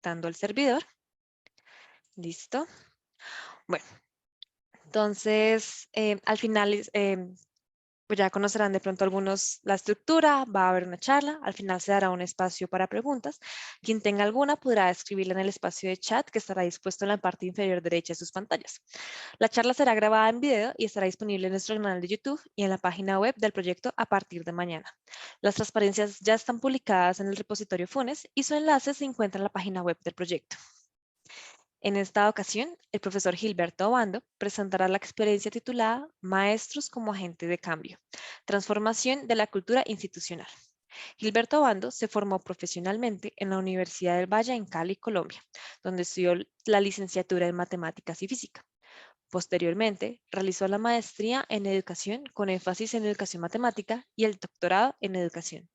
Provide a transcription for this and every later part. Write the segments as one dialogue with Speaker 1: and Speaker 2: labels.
Speaker 1: conectando al servidor. Listo. Bueno, entonces al final pues ya conocerán de pronto algunos la estructura, va a haber una charla, al final se dará un espacio para preguntas. Quien tenga alguna podrá escribirla en el espacio de chat que estará dispuesto en la parte inferior derecha de sus pantallas. La charla será grabada en video y estará disponible en nuestro canal de YouTube y en la página web del proyecto a partir de mañana. Las transparencias ya están publicadas en el repositorio FUNES y su enlace se encuentra en la página web del proyecto. En esta ocasión, el profesor Gilberto Obando presentará la experiencia titulada Maestros como agente de cambio, transformación de la cultura institucional. Gilberto Obando se formó profesionalmente en la Universidad del Valle en Cali, Colombia, donde estudió la licenciatura en Matemáticas y Física. Posteriormente, realizó la maestría en Educación con énfasis en Educación Matemática y el doctorado en Educación.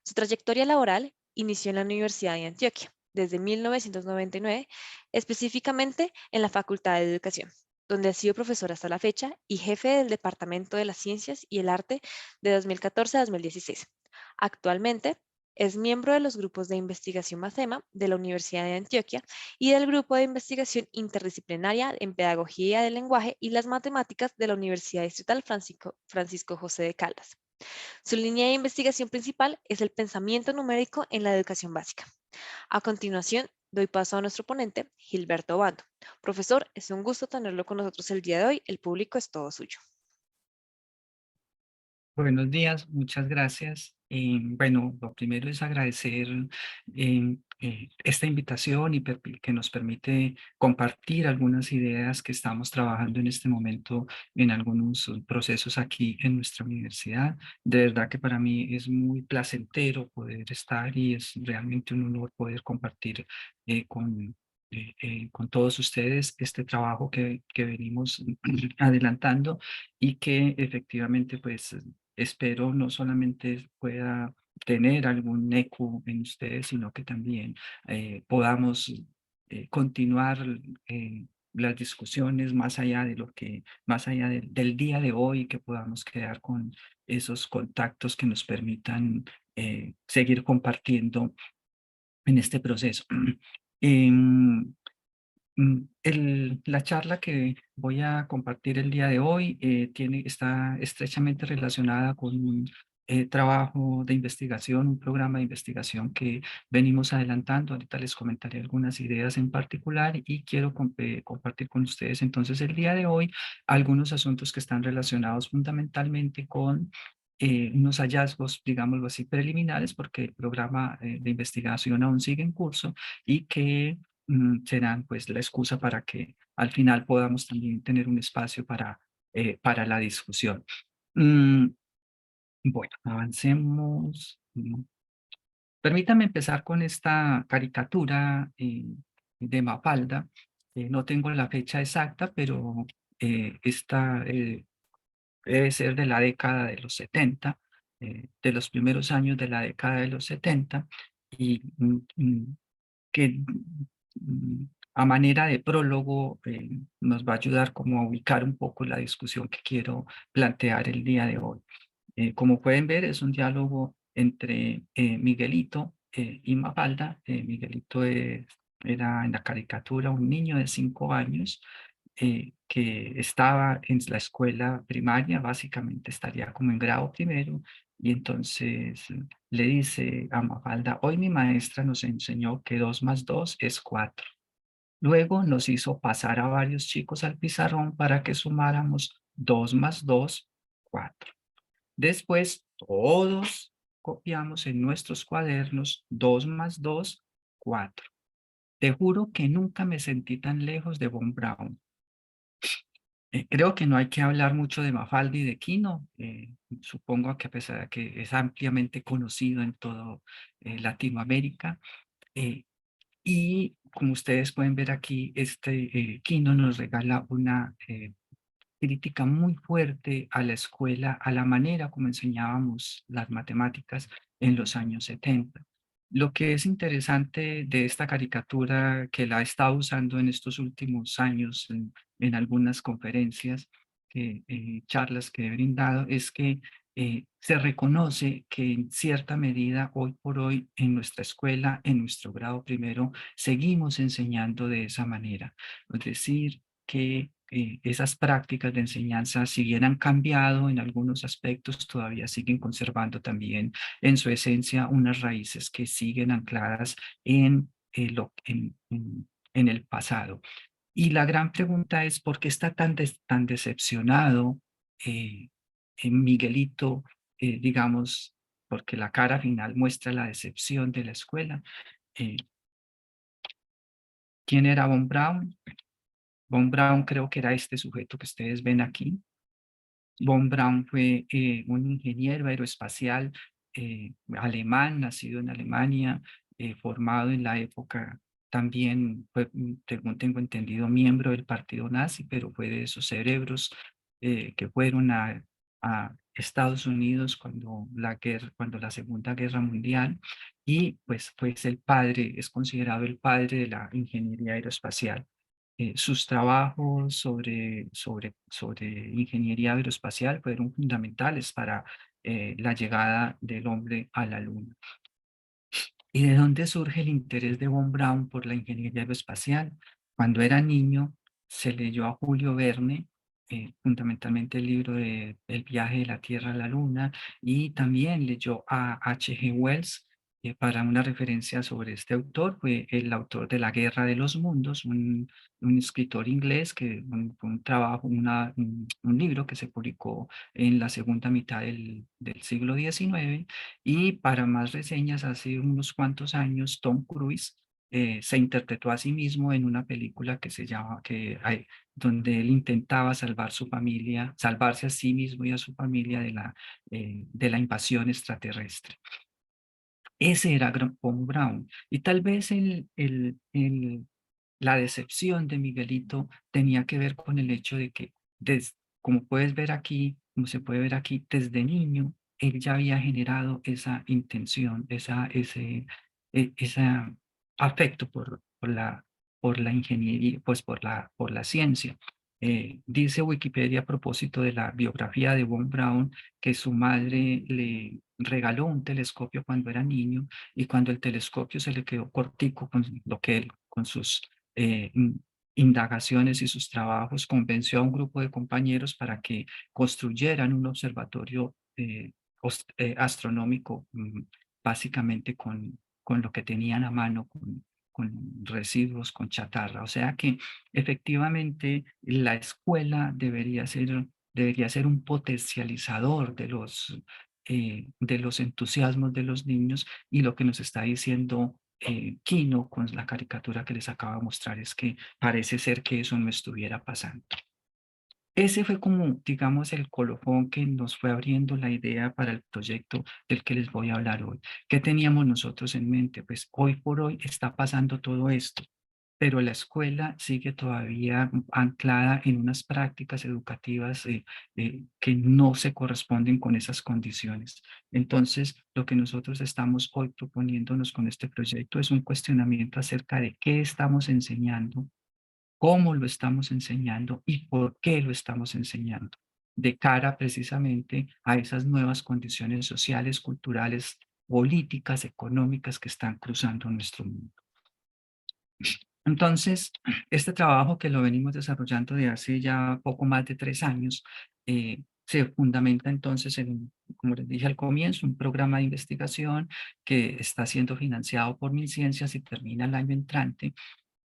Speaker 1: Su trayectoria laboral inició en la Universidad de Antioquia desde 1999, específicamente en la Facultad de Educación, donde ha sido profesor hasta la fecha y jefe del Departamento de las Ciencias y el Arte de 2014 a 2016. Actualmente es miembro de los grupos de investigación MACEMA de la Universidad de Antioquia y del grupo de investigación interdisciplinaria en Pedagogía del Lenguaje y las Matemáticas de la Universidad Distrital Francisco José de Caldas. Su línea de investigación principal es el pensamiento numérico en la educación básica. A continuación, doy paso a nuestro ponente, Gilberto Obando. Profesor, es un gusto tenerlo con nosotros el día de hoy. El público es todo suyo.
Speaker 2: Buenos días, muchas gracias. Bueno, lo primero es agradecer esta invitación y que nos permite compartir algunas ideas que estamos trabajando en este momento en algunos procesos aquí en nuestra universidad. De verdad que para mí es muy placentero poder estar y es realmente un honor poder compartir con todos ustedes este trabajo que venimos adelantando y que efectivamente pues espero no solamente pueda tener algún eco en ustedes, sino que también podamos continuar las discusiones más allá de más allá del día de hoy, que podamos quedar con esos contactos que nos permitan seguir compartiendo en este proceso. Em, la charla que voy a compartir el día de hoy está estrechamente relacionada con un trabajo de investigación, un programa de investigación que venimos adelantando. Ahorita les comentaré algunas ideas en particular y quiero compartir con ustedes entonces el día de hoy algunos asuntos que están relacionados fundamentalmente con unos hallazgos, digámoslo así, preliminares, porque el programa de investigación aún sigue en curso y que serán pues la excusa para que al final podamos también tener un espacio para la discusión. Mm, bueno, avancemos. Permítame empezar con esta caricatura de Mafalda. No tengo la fecha exacta, pero esta debe ser de la década de los 70, de los primeros años de la década de los 70, y que a manera de prólogo nos va a ayudar como a ubicar un poco la discusión que quiero plantear el día de hoy. Como pueden ver, es un diálogo entre Miguelito y Mafalda. Miguelito era en la caricatura un niño de 5 años que estaba en la escuela primaria, básicamente estaría como en grado primero, y entonces le dice a Mafalda: hoy mi maestra nos enseñó que 2 más 2 es 4. Luego nos hizo pasar a varios chicos al pizarrón para que sumáramos 2 más 2, 4. Después todos copiamos en nuestros cuadernos 2 más 2, 4. Te juro que nunca me sentí tan lejos de Von Braun. Creo que no hay que hablar mucho de Mafalda y de Quino. Supongo que a pesar de que es ampliamente conocido en todo Latinoamérica. eh, y como ustedes pueden ver aquí, Quino nos regala una crítica muy fuerte a la escuela, a la manera como enseñábamos las matemáticas en los años 70. Lo que es interesante de esta caricatura, que la he estado usando en estos últimos años en algunas conferencias, charlas que he brindado, es que se reconoce que en cierta medida hoy por hoy en nuestra escuela, en nuestro grado primero, seguimos enseñando de esa manera. Es decir, que esas prácticas de enseñanza, si bien han cambiado en algunos aspectos, todavía siguen conservando también en su esencia unas raíces que siguen ancladas en, en el pasado. Y la gran pregunta es, ¿por qué está tan decepcionado eh, Miguelito, digamos, porque la cara final muestra la decepción de la escuela? Eh, ¿Quién era Von Braun? Von Braun creo que era este sujeto que ustedes ven aquí. Von Braun fue un ingeniero aeroespacial alemán, nacido en Alemania, formado en la época también, fue, según tengo entendido, miembro del partido nazi, pero fue de esos cerebros que fueron a Estados Unidos cuando la Segunda Guerra Mundial, y pues el padre, es considerado el padre de la ingeniería aeroespacial. Sus trabajos sobre ingeniería aeroespacial fueron fundamentales para la llegada del hombre a la Luna. ¿Y de dónde surge el interés de Von Braun por la ingeniería aeroespacial? Cuando era niño, se leyó a Julio Verne, fundamentalmente el libro de El viaje de la Tierra a la Luna, y también leyó a H. G. Wells. Para una referencia sobre este autor, fue el autor de La Guerra de los Mundos, un escritor inglés que fue un trabajo, un libro que se publicó en la segunda mitad del siglo XIX. Y para más reseñas, hace unos cuantos años, Tom Cruise se interpretó a sí mismo en una película que se llama, donde él intentaba salvar su familia, salvarse a sí mismo y a su familia de la invasión extraterrestre. Ese era Von Braun. Y tal vez la decepción de Miguelito tenía que ver con el hecho de que, como puedes ver aquí, como se puede ver aquí, desde niño, él ya había generado esa intención, ese afecto por la ingeniería, pues por la ciencia. Dice Wikipedia a propósito de la biografía de Von Braun que su madre le regaló un telescopio cuando era niño, y cuando el telescopio se le quedó cortico con lo que él, con sus eh, in- indagaciones y sus trabajos, convenció a un grupo de compañeros para que construyeran un observatorio astronómico, básicamente con lo que tenían a mano, con residuos, con chatarra. O sea que efectivamente la escuela debería ser un potencializador de los entusiasmos de los niños, y lo que nos está diciendo Kino con la caricatura que les acabo de mostrar es que parece ser que eso no estuviera pasando. Ese fue como, digamos, el colofón que nos fue abriendo la idea para el proyecto del que les voy a hablar hoy. ¿Qué teníamos nosotros en mente? Pues hoy por hoy está pasando todo esto, pero la escuela sigue todavía anclada en unas prácticas educativas que no se corresponden con esas condiciones. Entonces, lo que nosotros estamos hoy proponiéndonos con este proyecto es un cuestionamiento acerca de qué estamos enseñando, cómo lo estamos enseñando y por qué lo estamos enseñando, de cara precisamente a esas nuevas condiciones sociales, culturales, políticas, económicas que están cruzando nuestro mundo. Entonces, este trabajo que lo venimos desarrollando de hace ya poco más de 3 años, se fundamenta entonces como les dije al comienzo, un programa de investigación que está siendo financiado por MinCiencias y termina el año entrante.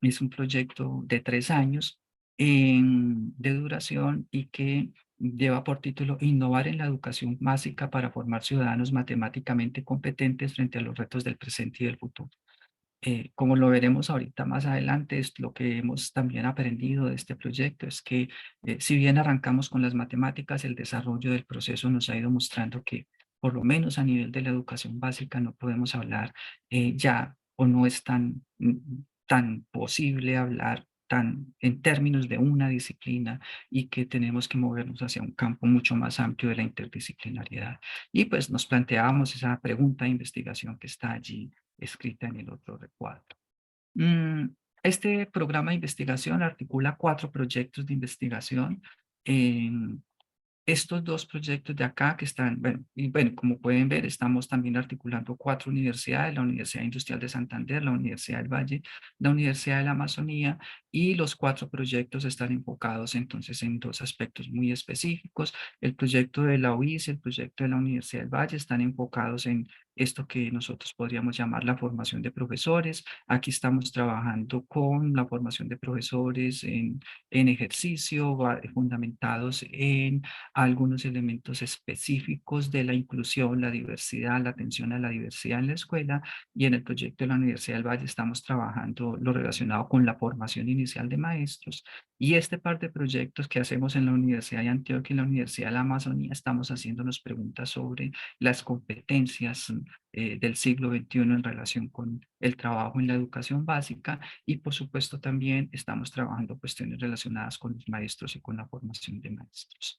Speaker 2: Es un proyecto de 3 años de duración y que lleva por título Innovar en la educación básica para formar ciudadanos matemáticamente competentes frente a los retos del presente y del futuro. Como lo veremos ahorita más adelante, es lo que hemos también aprendido de este proyecto, es que si bien arrancamos con las matemáticas, el desarrollo del proceso nos ha ido mostrando que por lo menos a nivel de la educación básica no podemos hablar ya, o no es tan posible hablar en términos de una disciplina, y que tenemos que movernos hacia un campo mucho más amplio de la interdisciplinariedad. Y pues nos planteábamos esa pregunta de investigación que está allí escrita en el otro recuadro. Mm, Este programa de investigación articula 4 proyectos de investigación. estos dos proyectos de acá que están, bueno, y bueno, como pueden ver, estamos también articulando 4 universidades: la Universidad Industrial de Santander, la Universidad del Valle, la Universidad de la Amazonía, y los 4 proyectos están enfocados entonces en 2 aspectos muy específicos. El proyecto de la UIS, el proyecto de la Universidad del Valle están enfocados en esto que nosotros podríamos llamar la formación de profesores. Aquí estamos trabajando con la formación de profesores en ejercicio, fundamentados en algunos elementos específicos de la inclusión, la diversidad, la atención a la diversidad en la escuela, y en el proyecto de la Universidad del Valle estamos trabajando lo relacionado con la formación inicial de maestros. Y este par de proyectos que hacemos en la Universidad de Antioquia y en la Universidad de la Amazonía, estamos haciéndonos preguntas sobre las competencias del siglo XXI en relación con el trabajo en la educación básica, y por supuesto también estamos trabajando cuestiones relacionadas con los maestros y con la formación de maestros.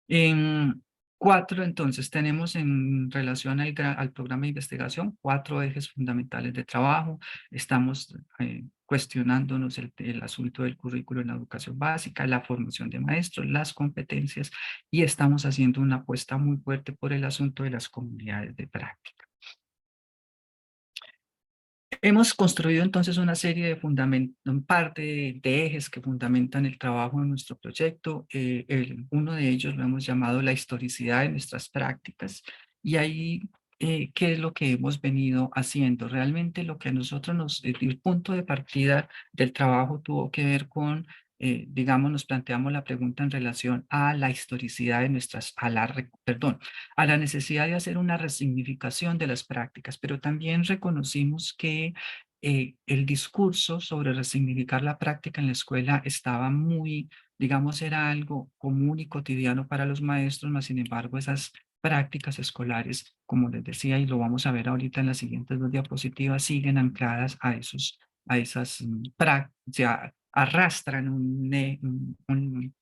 Speaker 2: En 4, entonces, tenemos en relación al programa de investigación 4 ejes fundamentales de trabajo. Estamos cuestionándonos el asunto del currículo en la educación básica, la formación de maestros, las competencias, y estamos haciendo una apuesta muy fuerte por el asunto de las comunidades de práctica. Hemos construido entonces una serie de parte de ejes que fundamentan el trabajo de nuestro proyecto. Uno de ellos lo hemos llamado la historicidad de nuestras prácticas. Y ahí, ¿qué es lo que hemos venido haciendo? Realmente lo que a nosotros el punto de partida del trabajo tuvo que ver con, digamos, nos planteamos la pregunta en relación a la historicidad de nuestras, a la necesidad de hacer una resignificación de las prácticas, pero también reconocimos que el discurso sobre resignificar la práctica en la escuela estaba muy, digamos, era algo común y cotidiano para los maestros, mas sin embargo esas prácticas escolares, como les decía, y lo vamos a ver ahorita en las siguientes 2 diapositivas, siguen ancladas a esas prácticas, ya arrastran un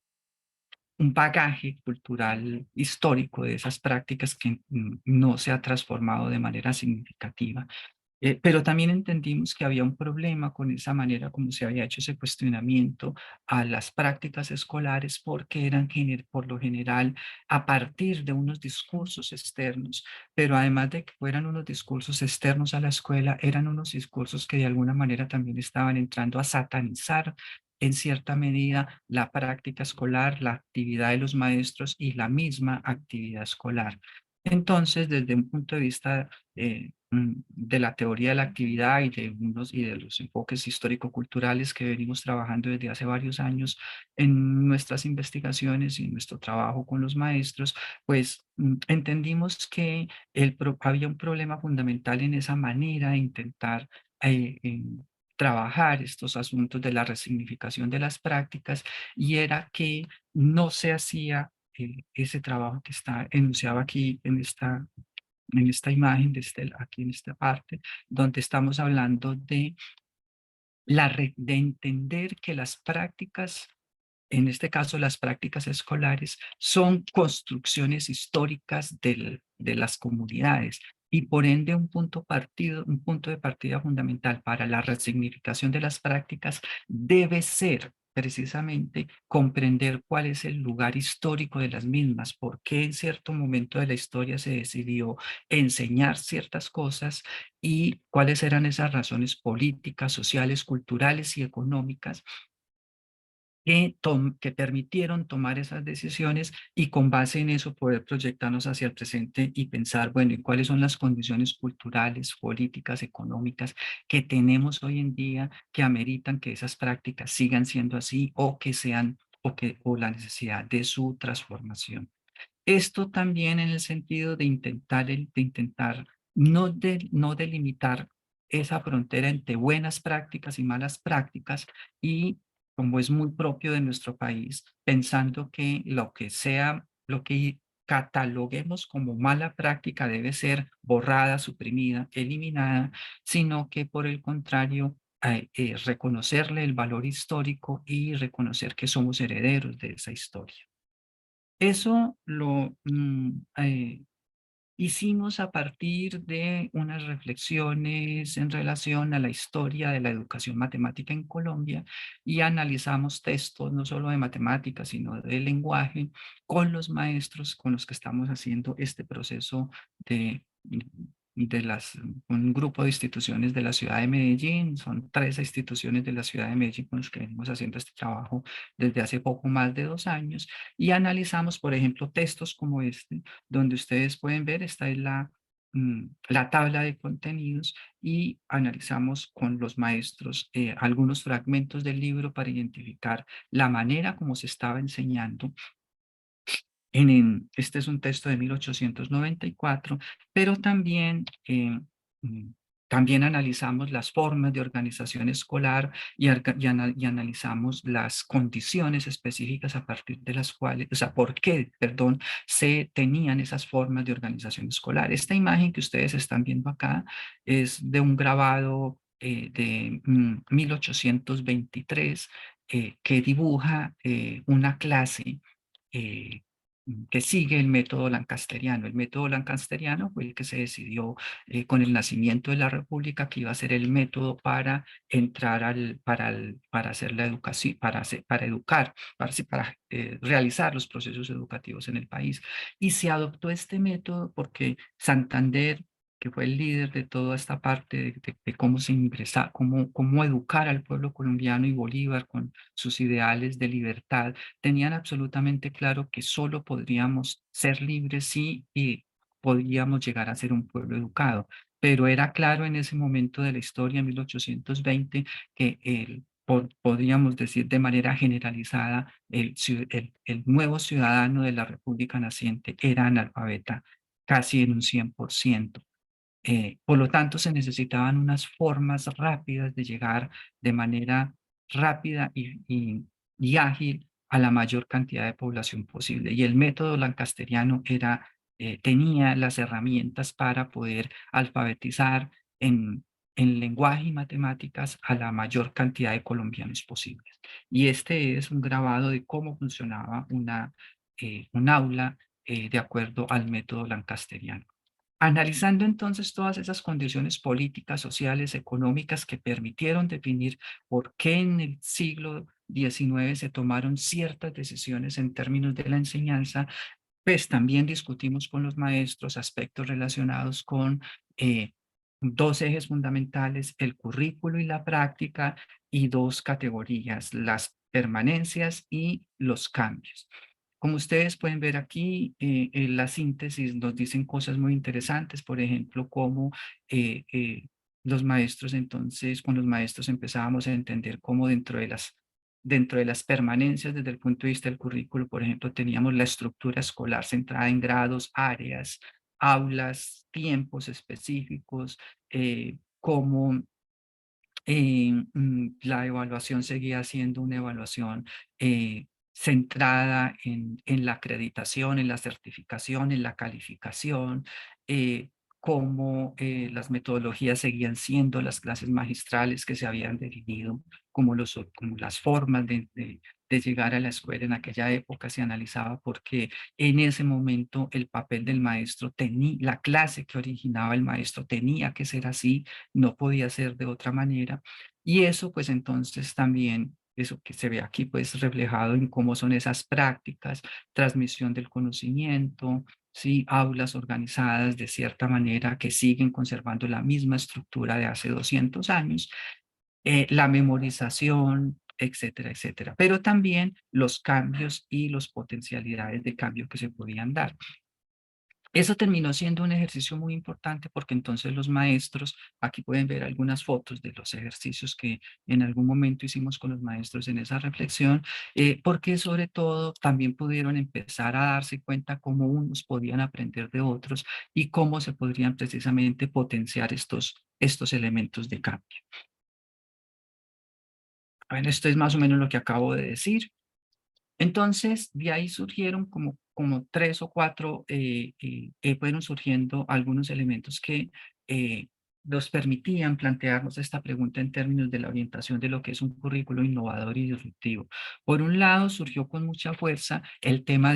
Speaker 2: bagaje cultural histórico de esas prácticas que no se ha transformado de manera significativa. Pero también entendimos que había un problema con esa manera como se había hecho ese cuestionamiento a las prácticas escolares, porque eran por lo general a partir de unos discursos externos, pero además de que fueran unos discursos externos a la escuela, eran unos discursos que de alguna manera también estaban entrando a satanizar en cierta medida la práctica escolar, la actividad de los maestros y la misma actividad escolar. Entonces, desde un punto de vista de la teoría de la actividad y de los enfoques histórico-culturales que venimos trabajando desde hace varios años en nuestras investigaciones y en nuestro trabajo con los maestros, pues entendimos que había un problema fundamental en esa manera de intentar trabajar estos asuntos de la resignificación de las prácticas, y era que no se hacía ese trabajo que está enunciado aquí en esta imagen, aquí en esta parte, donde estamos hablando de, de entender que las prácticas, en este caso las prácticas escolares, son construcciones históricas de las comunidades, y por ende un punto de partida fundamental para la resignificación de las prácticas debe ser precisamente comprender cuál es el lugar histórico de las mismas, por qué en cierto momento de la historia se decidió enseñar ciertas cosas, y cuáles eran esas razones políticas, sociales, culturales y económicas que permitieron tomar esas decisiones, y con base en eso poder proyectarnos hacia el presente y pensar, bueno, ¿y cuáles son las condiciones culturales, políticas, económicas que tenemos hoy en día que ameritan que esas prácticas sigan siendo así, o que sean, o la necesidad de su transformación? Esto también en el sentido de intentar no delimitar esa frontera entre buenas prácticas y malas prácticas, y como es muy propio de nuestro país, pensando que lo que cataloguemos como mala práctica debe ser borrada, suprimida, eliminada, sino que por el contrario, reconocerle el valor histórico y reconocer que somos herederos de esa historia. Eso hicimos a partir de unas reflexiones en relación a la historia de la educación matemática en Colombia y analizamos textos no solo de matemáticas, sino de lenguaje con los maestros con los que estamos haciendo este proceso de, un grupo de instituciones de la ciudad de Medellín. Son 13 instituciones de la ciudad de Medellín con los que venimos haciendo este trabajo desde hace poco más de 2 años y analizamos, por ejemplo, textos como este, donde ustedes pueden ver, esta es la tabla de contenidos y analizamos con los maestros algunos fragmentos del libro para identificar la manera como se estaba enseñando este es un texto de 1894, pero también, mm, también analizamos las formas de organización escolar y analizamos las condiciones específicas a partir de las cuales, o sea, por qué, perdón, se tenían esas formas de organización escolar. Esta imagen que ustedes están viendo acá es de un grabado de 1823 que dibuja una clase eh, que sigue el método lancasteriano. El método lancasteriano fue el que se decidió con el nacimiento de la República que iba a ser el método para entrar para hacer la educación, para educar, para realizar los procesos educativos en el país. Y se adoptó este método porque Santander, que fue el líder de toda esta parte de cómo se ingresa, cómo educar al pueblo colombiano, y Bolívar con sus ideales de libertad, tenían absolutamente claro que solo podríamos ser libres si podíamos llegar a ser un pueblo educado. Pero era claro en ese momento de la historia, en 1820, que podríamos decir de manera generalizada, el nuevo ciudadano de la República naciente era analfabeta casi en un 100%. Por lo tanto, se necesitaban unas formas rápidas de llegar de manera rápida y ágil a la mayor cantidad de población posible. Y el método lancasteriano tenía las herramientas para poder alfabetizar en lenguaje y matemáticas a la mayor cantidad de colombianos posibles. Y este es un grabado de cómo funcionaba un aula de acuerdo al método lancasteriano. Analizando entonces todas esas condiciones políticas, sociales, económicas que permitieron definir por qué en el siglo XIX se tomaron ciertas decisiones en términos de la enseñanza, pues también discutimos con los maestros aspectos relacionados con dos ejes fundamentales: el currículo y la práctica, y dos categorías: las permanencias y los cambios. Como ustedes pueden ver aquí, en la síntesis nos dicen cosas muy interesantes, por ejemplo, cómo los maestros entonces, con los maestros empezábamos a entender cómo dentro de las permanencias desde el punto de vista del currículo, por ejemplo, teníamos la estructura escolar centrada en grados, áreas, aulas, tiempos específicos, cómo la evaluación seguía siendo una evaluación centrada en la acreditación, en la certificación, en la calificación, eh, cómo las metodologías seguían siendo las clases magistrales que se habían definido como las formas de llegar a la escuela. En aquella época se analizaba porque en ese momento el papel del maestro la clase que originaba el maestro tenía que ser así, no podía ser de otra manera. Y eso pues entonces también, eso que se ve aquí pues reflejado en cómo son esas prácticas, transmisión del conocimiento, ¿sí? Aulas organizadas de cierta manera que siguen conservando la misma estructura de hace 200 años, la memorización, etcétera, etcétera. Pero también los cambios y las potencialidades de cambio que se podían dar. Eso terminó siendo un ejercicio muy importante porque entonces los maestros, aquí pueden ver algunas fotos de los ejercicios que en algún momento hicimos con los maestros en esa reflexión, porque sobre todo también pudieron empezar a darse cuenta cómo unos podían aprender de otros y cómo se podrían precisamente potenciar estos elementos de cambio. Bueno, esto es más o menos lo que acabo de decir. Entonces, de ahí surgieron como tres o cuatro, fueron surgiendo algunos elementos que nos permitían plantearnos esta pregunta en términos de la orientación de lo que es un currículo innovador y disruptivo. Por un lado, surgió con mucha fuerza el tema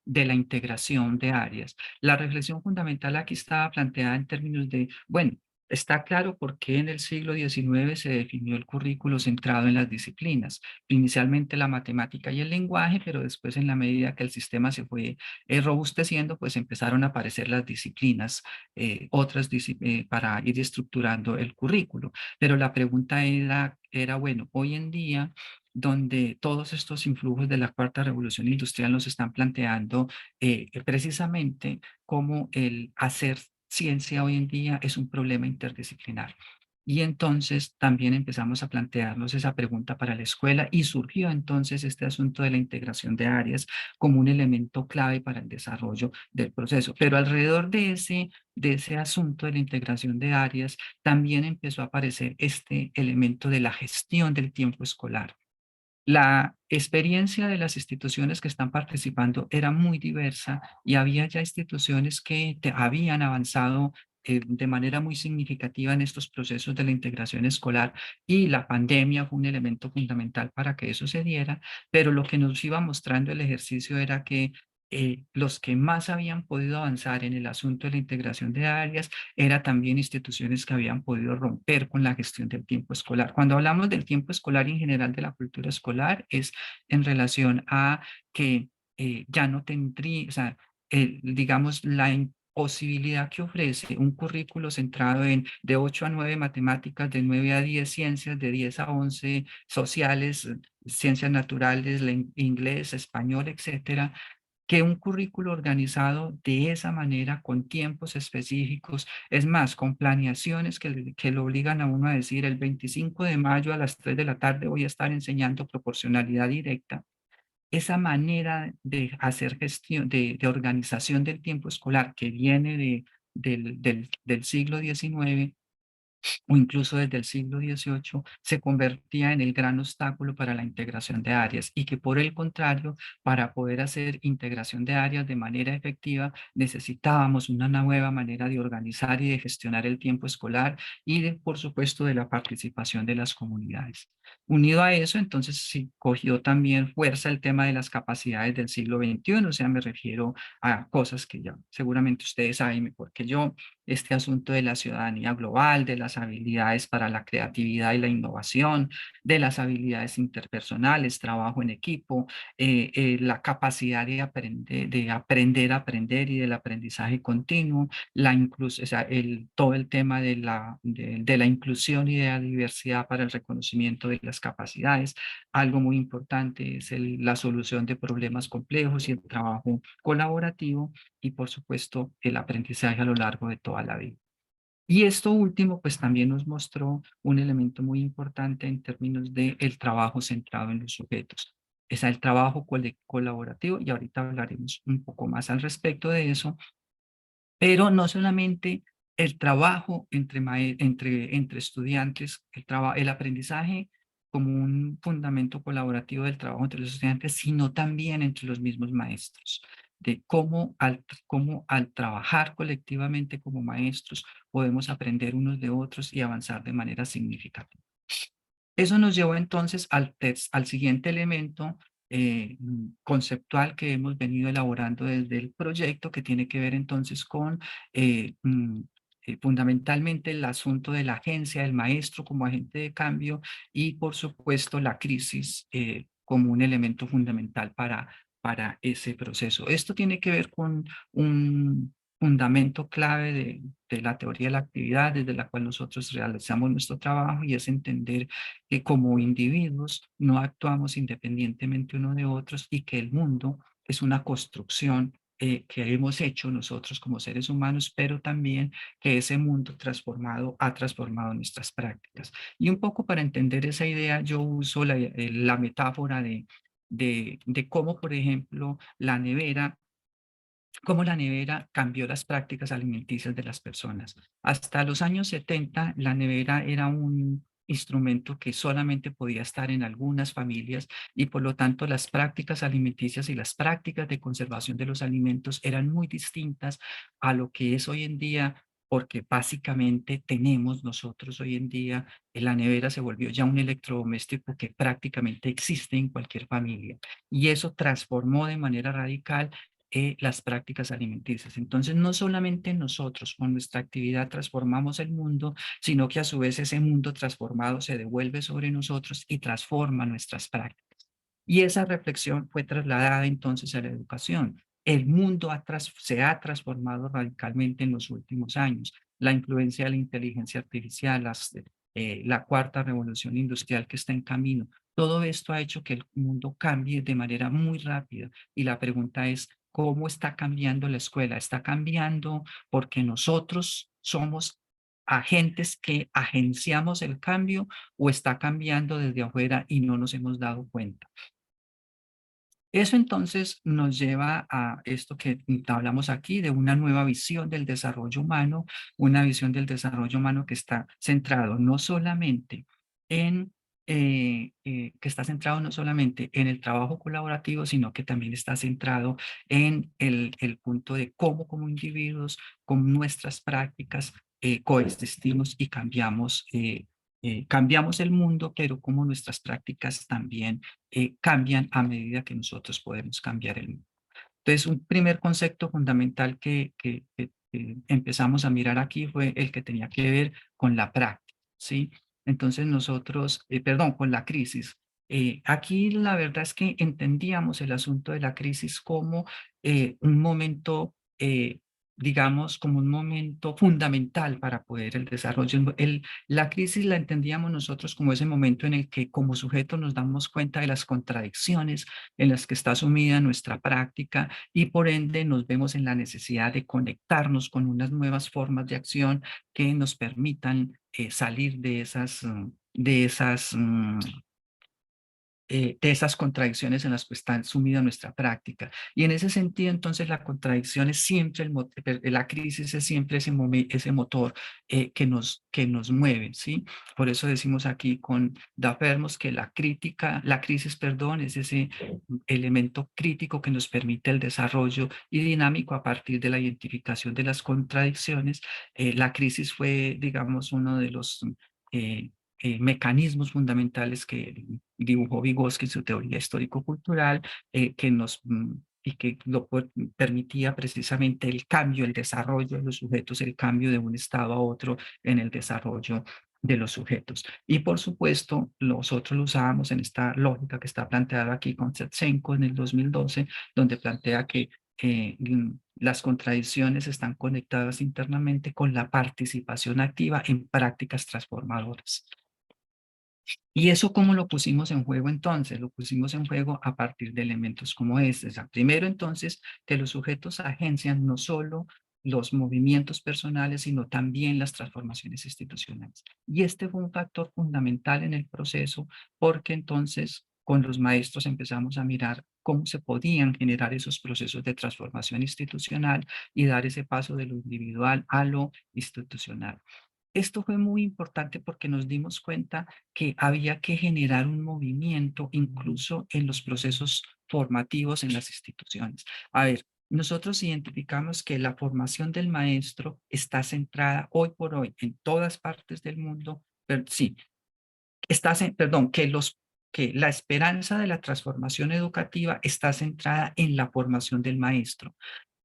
Speaker 2: de la integración de áreas. La reflexión fundamental aquí estaba planteada en términos de, bueno, está claro por qué en el siglo XIX se definió el currículo centrado en las disciplinas, inicialmente la matemática y el lenguaje, pero después en la medida que el sistema se fue robusteciendo, pues empezaron a aparecer las disciplinas, para ir estructurando el currículo. Pero la pregunta era, bueno, hoy en día, donde todos estos influjos de la cuarta revolución industrial nos están planteando precisamente cómo el hacer ciencia hoy en día es un problema interdisciplinar. Y entonces también empezamos a plantearnos esa pregunta para la escuela y surgió entonces este asunto de la integración de áreas como un elemento clave para el desarrollo del proceso. Pero alrededor de ese asunto de la integración de áreas también empezó a aparecer este elemento de la gestión del tiempo escolar. La experiencia de las instituciones que están participando era muy diversa y había ya instituciones que habían avanzado de manera muy significativa en estos procesos de la integración escolar y la pandemia fue un elemento fundamental para que eso se diera, pero lo que nos iba mostrando el ejercicio era que los que más habían podido avanzar en el asunto de la integración de áreas era también instituciones que habían podido romper con la gestión del tiempo escolar. Cuando hablamos del tiempo escolar y en general de la cultura escolar, es en relación a que ya no tendría, o sea, digamos, la posibilidad que ofrece un currículo centrado en de 8 a 9 matemáticas, de 9 a 10 ciencias, de 10 a 11 sociales, ciencias naturales, inglés, español, etcétera, que un currículo organizado de esa manera, con tiempos específicos, es más, con planeaciones que lo obligan a uno a decir el 25 de mayo a las 3 de la tarde voy a estar enseñando proporcionalidad directa. Esa manera de hacer gestión, de organización del tiempo escolar que viene del siglo XIX o incluso desde el siglo XVIII, se convertía en el gran obstáculo para la integración de áreas y que por el contrario, para poder hacer integración de áreas de manera efectiva, necesitábamos una nueva manera de organizar y de gestionar el tiempo escolar y, por supuesto, de la participación de las comunidades. Unido a eso, entonces, sí cogió también fuerza el tema de las capacidades del siglo XXI, o sea, me refiero a cosas que ya seguramente ustedes saben mejor que yo, este asunto de la ciudadanía global, de las habilidades para la creatividad y la innovación, de las habilidades interpersonales, trabajo en equipo, la capacidad de aprender a aprender y del aprendizaje continuo, o sea, todo el tema de la inclusión y de la diversidad para el reconocimiento de las capacidades. Algo muy importante es la solución de problemas complejos y el trabajo colaborativo y por supuesto el aprendizaje a lo largo de toda la vida. Y esto último, pues también nos mostró un elemento muy importante en términos del trabajo centrado en los sujetos. Es el trabajo colaborativo y ahorita hablaremos un poco más al respecto de eso, pero no solamente el trabajo entre estudiantes, el aprendizaje como un fundamento colaborativo del trabajo entre los estudiantes, sino también entre los mismos maestros, de cómo al trabajar colectivamente como maestros podemos aprender unos de otros y avanzar de manera significativa. Eso nos llevó entonces al siguiente elemento conceptual que hemos venido elaborando desde el proyecto, que tiene que ver entonces con fundamentalmente el asunto de la agencia del maestro como agente de cambio y por supuesto la crisis como un elemento fundamental para ese proceso. Esto tiene que ver con un fundamento clave de la teoría de la actividad desde la cual nosotros realizamos nuestro trabajo y es entender que como individuos no actuamos independientemente uno de otros y que el mundo es una construcción que hemos hecho nosotros como seres humanos, pero también que ese mundo transformado ha transformado nuestras prácticas. Y un poco para entender esa idea, yo uso la metáfora de cómo, por ejemplo, cómo la nevera cambió las prácticas alimenticias de las personas. Hasta los años 70, la nevera era un instrumento que solamente podía estar en algunas familias y por lo tanto las prácticas alimenticias y las prácticas de conservación de los alimentos eran muy distintas a lo que es hoy en día, porque básicamente tenemos nosotros hoy en día, la nevera se volvió ya un electrodoméstico que prácticamente existe en cualquier familia y eso transformó de manera radical las prácticas alimenticias. Entonces, no solamente nosotros con nuestra actividad transformamos el mundo, sino que a su vez ese mundo transformado se devuelve sobre nosotros y transforma nuestras prácticas. Y esa reflexión fue trasladada entonces a la educación. El mundo se ha transformado radicalmente en los últimos años. La influencia de la inteligencia artificial, la cuarta revolución industrial que está en camino, todo esto ha hecho que el mundo cambie de manera muy rápida. Y la pregunta es, ¿cómo está cambiando la escuela? ¿Está cambiando porque nosotros somos agentes que agenciamos el cambio o está cambiando desde afuera y no nos hemos dado cuenta? Eso entonces nos lleva a esto que hablamos aquí de una nueva visión del desarrollo humano, una visión del desarrollo humano que está centrado no solamente en, que está centrado no solamente en el trabajo colaborativo, sino que también está centrado en el punto de cómo como individuos, con nuestras prácticas, coexistimos y cambiamos el mundo, pero como nuestras prácticas también cambian a medida que nosotros podemos cambiar el mundo. Entonces, un primer concepto fundamental que empezamos a mirar aquí fue el que tenía que ver con la práctica, ¿sí? Entonces nosotros, perdón, con la crisis. Aquí la verdad es que entendíamos el asunto de la crisis como un momento, digamos, como un momento fundamental para poder el desarrollo. La crisis la entendíamos nosotros como ese momento en el que como sujeto nos damos cuenta de las contradicciones en las que está sumida nuestra práctica y por ende nos vemos en la necesidad de conectarnos con unas nuevas formas de acción que nos permitan salir de esas contradicciones en las que está sumida nuestra práctica. Y en ese sentido, entonces, la contradicción es siempre, la crisis es siempre ese motor que nos mueve, ¿sí? Por eso decimos aquí con Dafermos que la crisis, perdón, es ese elemento crítico que nos permite el desarrollo y dinámico a partir de la identificación de las contradicciones. La crisis fue, digamos, uno de los eh, mecanismos fundamentales que dibujó Vygotsky en su teoría histórico-cultural, y que permitía precisamente el cambio, el desarrollo de los sujetos, el cambio de un estado a otro en el desarrollo de los sujetos. Y por supuesto, nosotros lo usábamos en esta lógica que está planteada aquí con Tsetsenko en el 2012, donde plantea que las contradicciones están conectadas internamente con la participación activa en prácticas transformadoras. ¿Y eso cómo lo pusimos en juego entonces? Lo pusimos en juego a partir de elementos como este. O sea, primero entonces, que los sujetos agencian no solo los movimientos personales, sino también las transformaciones institucionales. Y este fue un factor fundamental en el proceso porque entonces con los maestros empezamos a mirar cómo se podían generar esos procesos de transformación institucional y dar ese paso de lo individual a lo institucional. Esto fue muy importante porque nos dimos cuenta que había que generar un movimiento incluso en los procesos formativos en las instituciones. A ver, nosotros identificamos que la formación del maestro está centrada hoy por hoy en todas partes del mundo, pero sí, perdón, que la esperanza de la transformación educativa está centrada en la formación del maestro.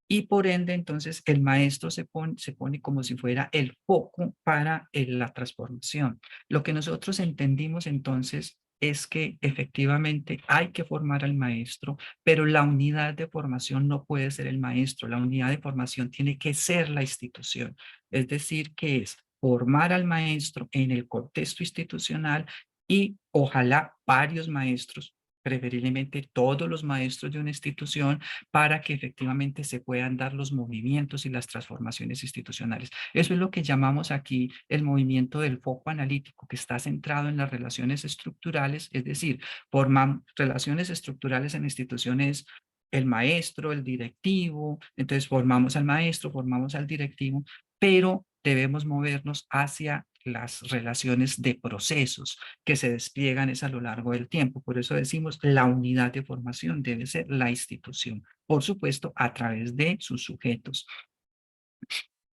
Speaker 2: Y por ende, entonces, el maestro se pone como si fuera el foco para la transformación. Lo que nosotros entendimos entonces es que efectivamente hay que formar al maestro, pero la unidad de formación no puede ser el maestro, la unidad de formación tiene que ser la institución. Es decir, que es formar al maestro en el contexto institucional y ojalá varios maestros, preferiblemente todos los maestros de una institución, para que efectivamente se puedan dar los movimientos y las transformaciones institucionales. Eso es lo que llamamos aquí el movimiento del foco analítico, que está centrado en las relaciones estructurales, es decir, formar relaciones estructurales en instituciones, el maestro, el directivo, entonces formamos al maestro, formamos al directivo, pero debemos movernos hacia las relaciones de procesos que se despliegan es a lo largo del tiempo. Por eso decimos la unidad de formación debe ser la institución, por supuesto, a través de sus sujetos.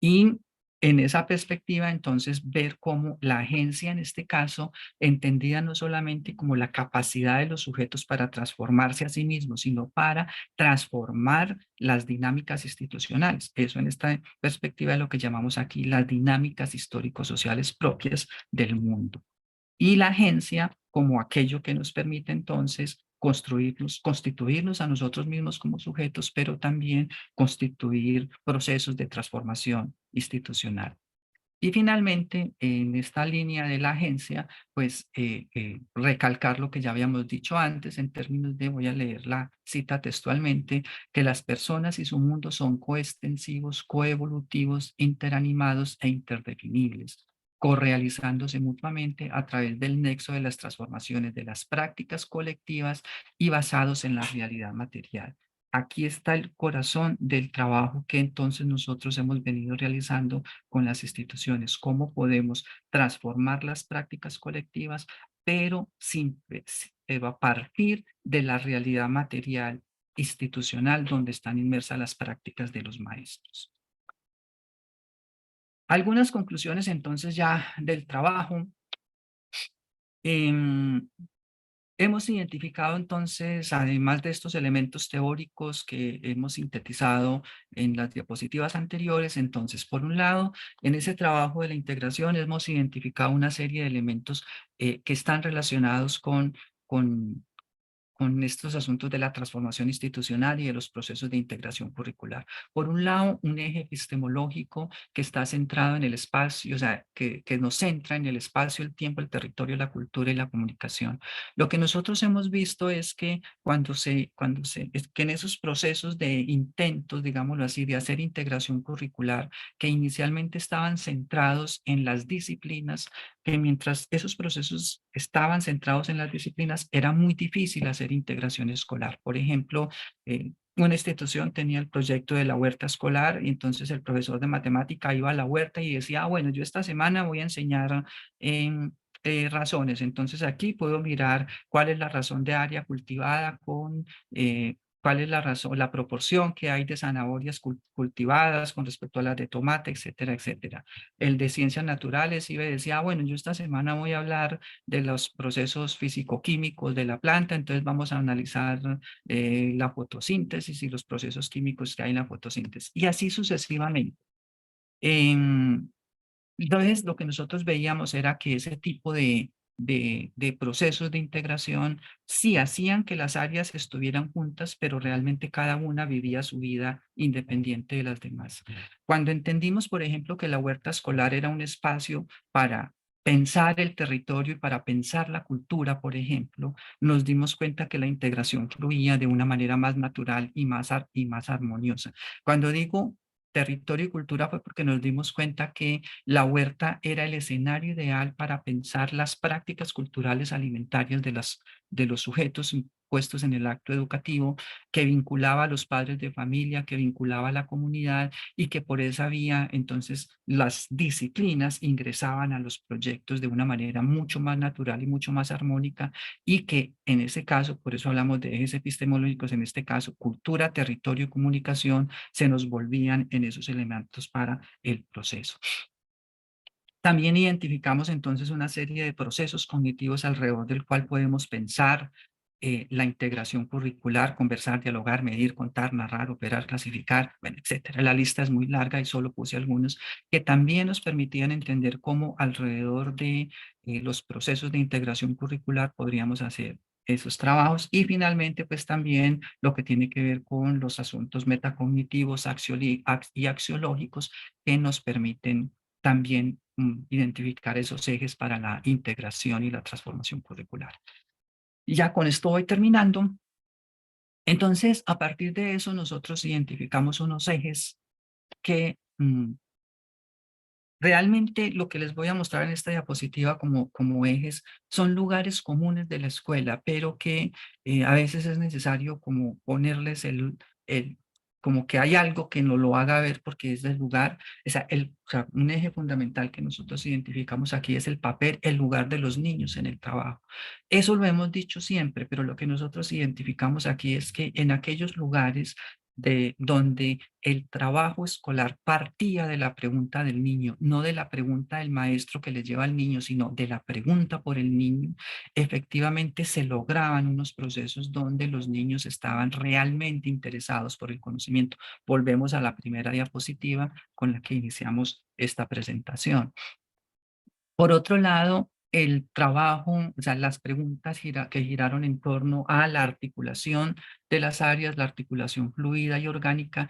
Speaker 2: Y En esa perspectiva, entonces, ver cómo la agencia, en este caso, entendida no solamente como la capacidad de los sujetos para transformarse a sí mismos, sino para transformar las dinámicas institucionales. Eso en esta perspectiva es lo que llamamos aquí las dinámicas histórico-sociales propias del mundo. Y la agencia como aquello que nos permite entonces construirnos, constituirnos a nosotros mismos como sujetos, pero también constituir procesos de transformación institucional. Y finalmente, en esta línea de la agencia, pues recalcar lo que ya habíamos dicho antes en términos de, voy a leer la cita textualmente, que las personas y su mundo son coextensivos, coevolutivos, interanimados e interdefinibles, correalizándose mutuamente a través del nexo de las transformaciones de las prácticas colectivas y basados en la realidad material. Aquí está el corazón del trabajo que entonces nosotros hemos venido realizando con las instituciones, cómo podemos transformar las prácticas colectivas, pero a partir de la realidad material institucional donde están inmersas las prácticas de los maestros. Algunas conclusiones entonces ya del trabajo. Em, Hemos identificado entonces, además de estos elementos teóricos que hemos sintetizado en las diapositivas anteriores, entonces, por un lado, en ese trabajo de la integración hemos identificado una serie de elementos que están relacionados con con estos asuntos de la transformación institucional y de los procesos de integración curricular. Por un lado, un eje epistemológico que está centrado en el espacio, o sea, que nos centra en el espacio, el tiempo, el territorio, la cultura y la comunicación. Lo que nosotros hemos visto es que es que en esos procesos de intentos, digámoslo así, de hacer integración curricular, que inicialmente estaban centrados en las disciplinas, que mientras esos procesos estaban centrados en las disciplinas, era muy difícil hacer integración escolar. Por ejemplo, una institución tenía el proyecto de la huerta escolar y entonces el profesor de matemática iba a la huerta y decía, bueno, yo esta semana voy a enseñar razones. Entonces aquí puedo mirar cuál es la razón de área cultivada con cuál es la razón, la proporción que hay de zanahorias cultivadas con respecto a las de tomate, etcétera, etcétera. El de ciencias naturales iba y decía, bueno, yo esta semana voy a hablar de los procesos físico-químicos de la planta, entonces vamos a analizar la fotosíntesis y los procesos químicos que hay en la fotosíntesis, y así sucesivamente. Em, entonces, lo que nosotros veíamos era que ese tipo de procesos de integración sí hacían que las áreas estuvieran juntas, pero realmente cada una vivía su vida independiente de las demás. Cuando entendimos, por ejemplo, que la huerta escolar era un espacio para pensar el territorio y para pensar la cultura, por ejemplo, nos dimos cuenta que la integración fluía de una manera más natural y más armoniosa. Cuando digo territorio y cultura fue porque nos dimos cuenta que la huerta era el escenario ideal para pensar las prácticas culturales alimentarias de los sujetos puestos en el acto educativo, que vinculaba a los padres de familia, que vinculaba a la comunidad y que por esa vía entonces las disciplinas ingresaban a los proyectos de una manera mucho más natural y mucho más armónica y que en ese caso, por eso hablamos de ejes epistemológicos, en este caso cultura, territorio y comunicación, se nos volvían en esos elementos para el proceso. También identificamos entonces una serie de procesos cognitivos alrededor del cual podemos pensar la integración curricular, conversar, dialogar, medir, contar, narrar, operar, clasificar, bueno, etcétera. La lista es muy larga y solo puse algunos que también nos permitían entender cómo alrededor de los procesos de integración curricular podríamos hacer esos trabajos. Y finalmente, pues también lo que tiene que ver con los asuntos metacognitivos y axiológicos que nos permiten también identificar esos ejes para la integración y la transformación curricular. Y ya con esto voy terminando. Entonces, a partir de eso, nosotros identificamos unos ejes que realmente lo que les voy a mostrar en esta diapositiva como ejes son lugares comunes de la escuela, pero que a veces es necesario como ponerles como que hay algo que nos lo haga ver porque es del lugar, o sea, un eje fundamental que nosotros identificamos aquí es el papel, el lugar de los niños en el trabajo. Eso lo hemos dicho siempre, pero lo que nosotros identificamos aquí es que en aquellos lugares de donde el trabajo escolar partía de la pregunta del niño, no de la pregunta del maestro que le lleva al niño, sino de la pregunta por el niño, efectivamente se lograban unos procesos donde los niños estaban realmente interesados por el conocimiento. Volvemos a la primera diapositiva con la que iniciamos esta presentación. Por otro lado, el trabajo, o sea, las preguntas que giraron en torno a la articulación de las áreas, la articulación fluida y orgánica,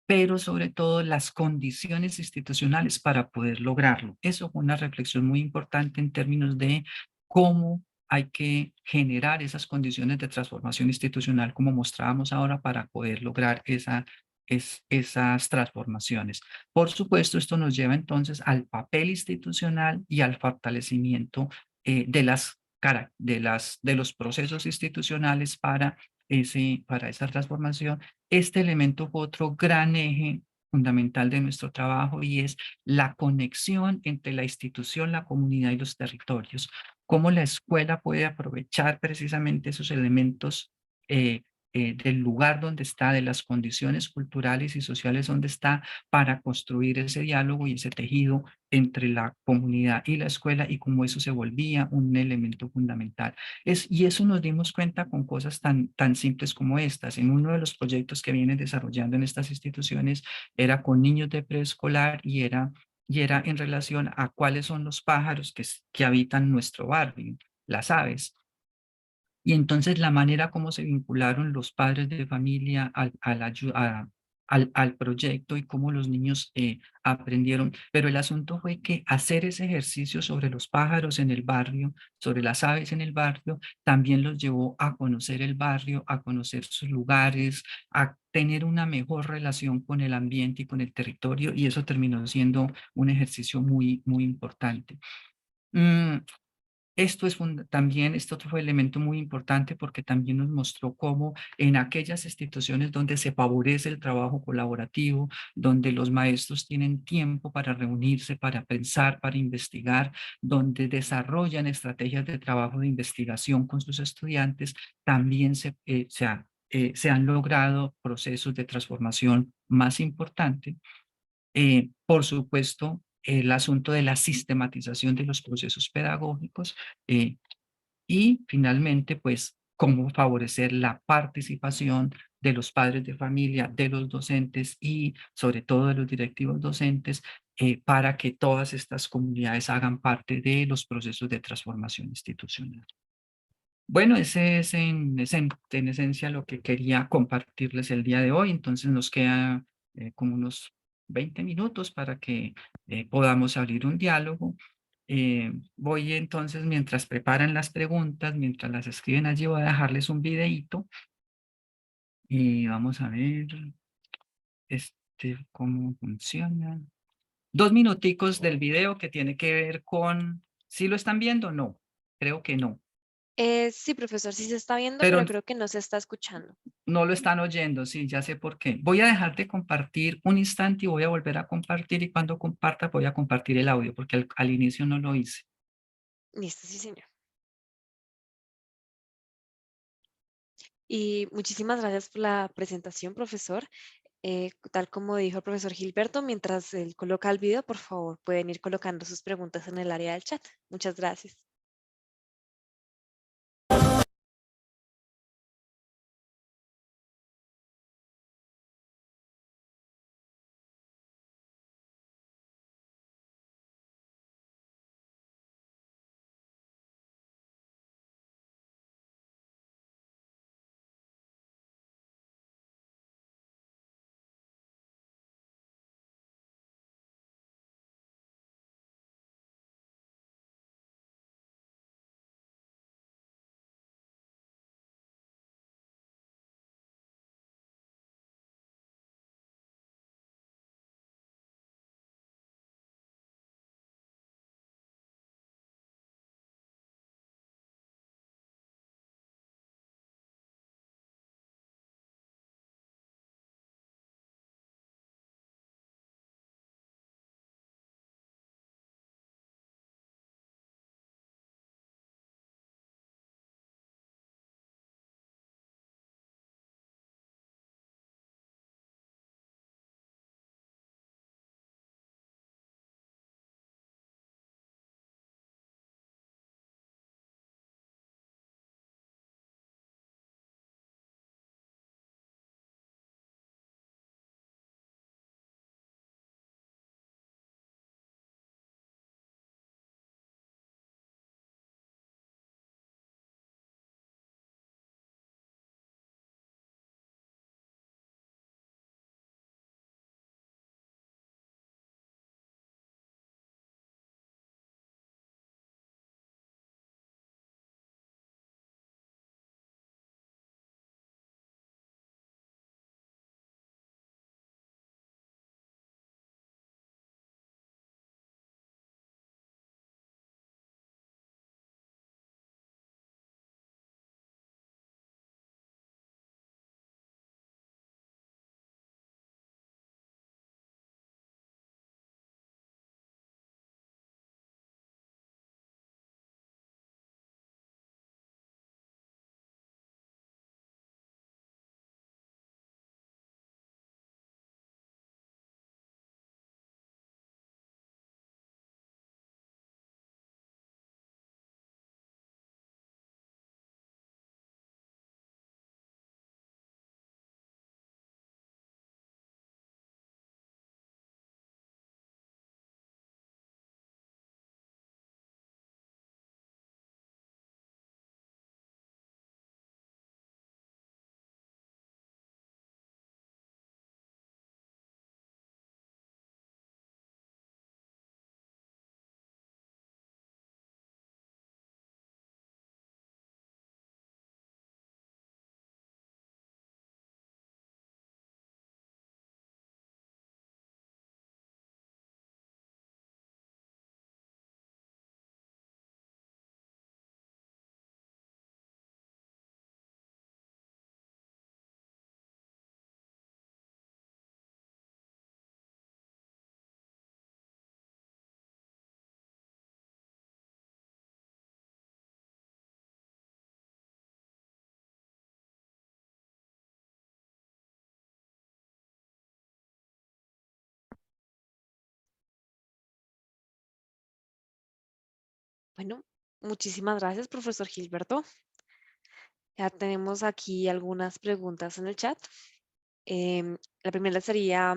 Speaker 2: pero sobre todo las condiciones institucionales para poder lograrlo. Eso fue una reflexión muy importante en términos de cómo hay que generar esas condiciones de transformación institucional, como mostrábamos ahora, para poder lograr esas transformaciones. Por supuesto, esto nos lleva entonces al papel institucional y al fortalecimiento de los procesos institucionales para esa transformación. Este elemento fue otro gran eje fundamental de nuestro trabajo y es la conexión entre la institución, la comunidad y los territorios. Cómo la escuela puede aprovechar precisamente esos elementos del lugar donde está, de las condiciones culturales y sociales donde está, para construir ese diálogo y ese tejido entre la comunidad y la escuela, y cómo eso se volvía un elemento fundamental. Y eso nos dimos cuenta con cosas tan simples como estas. En uno de los proyectos que vienen desarrollando en estas instituciones era con niños de preescolar y era en relación a cuáles son los pájaros que habitan nuestro barrio, las aves. Y entonces la manera como se vincularon los padres de familia al proyecto y cómo los niños aprendieron. Pero el asunto fue que hacer ese ejercicio sobre los pájaros en el barrio, sobre las aves en el barrio, también los llevó a conocer el barrio, a conocer sus lugares, a tener una mejor relación con el ambiente y con el territorio, y eso terminó siendo un ejercicio muy importante. Mm, Esto otro fue elemento muy importante, porque también nos mostró cómo en aquellas instituciones donde se favorece el trabajo colaborativo, donde los maestros tienen tiempo para reunirse, para pensar, para investigar, donde desarrollan estrategias de trabajo de investigación con sus estudiantes, también se han logrado procesos de transformación más importantes. Por supuesto, el asunto de la sistematización de los procesos pedagógicos, eh, y finalmente, pues, cómo favorecer la participación de los padres de familia, de los docentes y sobre todo de los directivos docentes, para que todas estas comunidades hagan parte de los procesos de transformación institucional. Bueno, ese es en esencia lo que quería compartirles el día de hoy. Entonces nos queda como unos 20 minutos para que podamos abrir un diálogo. Voy entonces, mientras preparan las preguntas, mientras las escriben allí, voy a dejarles un videíto y vamos a ver cómo funciona. 2 minuticos del video que tiene que ver con, ¿sí lo están viendo? No, creo que no,
Speaker 1: Sí, profesor, sí se está viendo,
Speaker 2: pero
Speaker 1: pero creo que no se está escuchando.
Speaker 2: no lo están oyendo, sí, ya sé por qué. Voy a dejar de compartir un instante y voy a volver a compartir, y cuando comparta voy a compartir el audio, porque al inicio no lo hice.
Speaker 1: Listo, sí, señor. Y muchísimas gracias por la presentación, profesor. Tal como dijo el profesor Gilberto, mientras él coloca el video, por favor, pueden ir colocando sus preguntas en el área del chat. Muchas gracias. Bueno, muchísimas gracias, profesor Gilberto. Ya tenemos aquí algunas preguntas en el chat. La primera sería,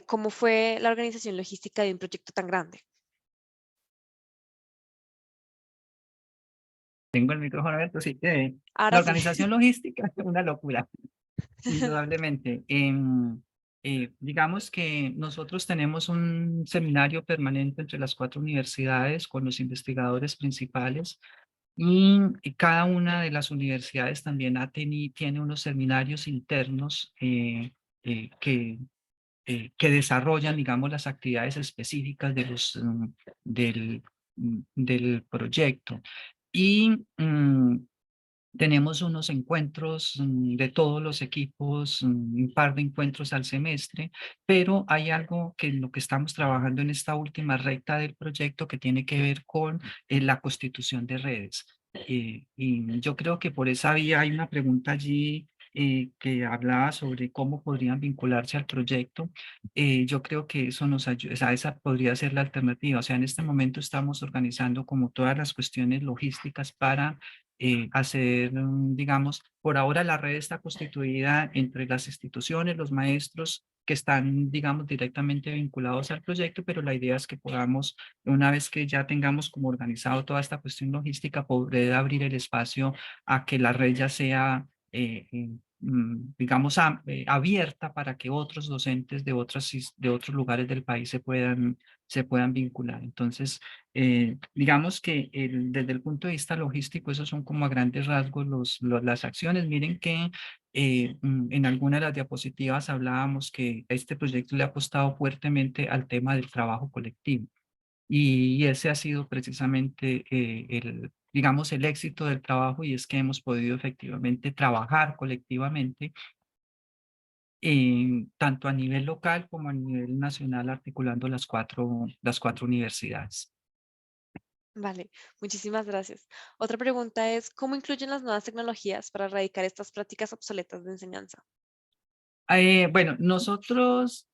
Speaker 1: ¿cómo fue la organización logística de un proyecto tan grande?
Speaker 2: Tengo el micrófono abierto, sí. La
Speaker 1: Ahora sí.
Speaker 2: organización logística es una locura, indudablemente. Digamos que nosotros tenemos un seminario permanente entre las 4 universidades con los investigadores principales y cada una de las universidades también tiene unos seminarios internos que desarrollan, digamos, las actividades específicas del proyecto. Y tenemos unos encuentros de todos los equipos, un par de encuentros al semestre, pero hay algo que en lo que estamos trabajando en esta última recta del proyecto que tiene que ver con la constitución de redes. Y yo creo que por esa vía hay una pregunta allí que hablaba sobre cómo podrían vincularse al proyecto. Yo creo que eso nos ayuda, o sea, esa podría ser la alternativa. O sea, en este momento estamos organizando como todas las cuestiones logísticas para hacer, digamos, por ahora la red está constituida entre las instituciones, los maestros que están, digamos, directamente vinculados al proyecto, pero la idea es que podamos, una vez que ya tengamos como organizado toda esta cuestión logística, poder abrir el espacio a que la red ya sea, digamos, abierta para que otros docentes de otros lugares del país se puedan vincular. Entonces, digamos que desde el punto de vista logístico, esos son como a grandes rasgos las acciones. Miren que en alguna de las diapositivas hablábamos que este proyecto le ha apostado fuertemente al tema del trabajo colectivo y ese ha sido precisamente digamos, el éxito del trabajo y es que hemos podido efectivamente trabajar colectivamente tanto a nivel local como a nivel nacional articulando las cuatro universidades.
Speaker 1: Vale, muchísimas gracias. Otra pregunta es, ¿cómo incluyen las nuevas tecnologías para erradicar estas prácticas obsoletas de enseñanza?
Speaker 2: Bueno, nosotros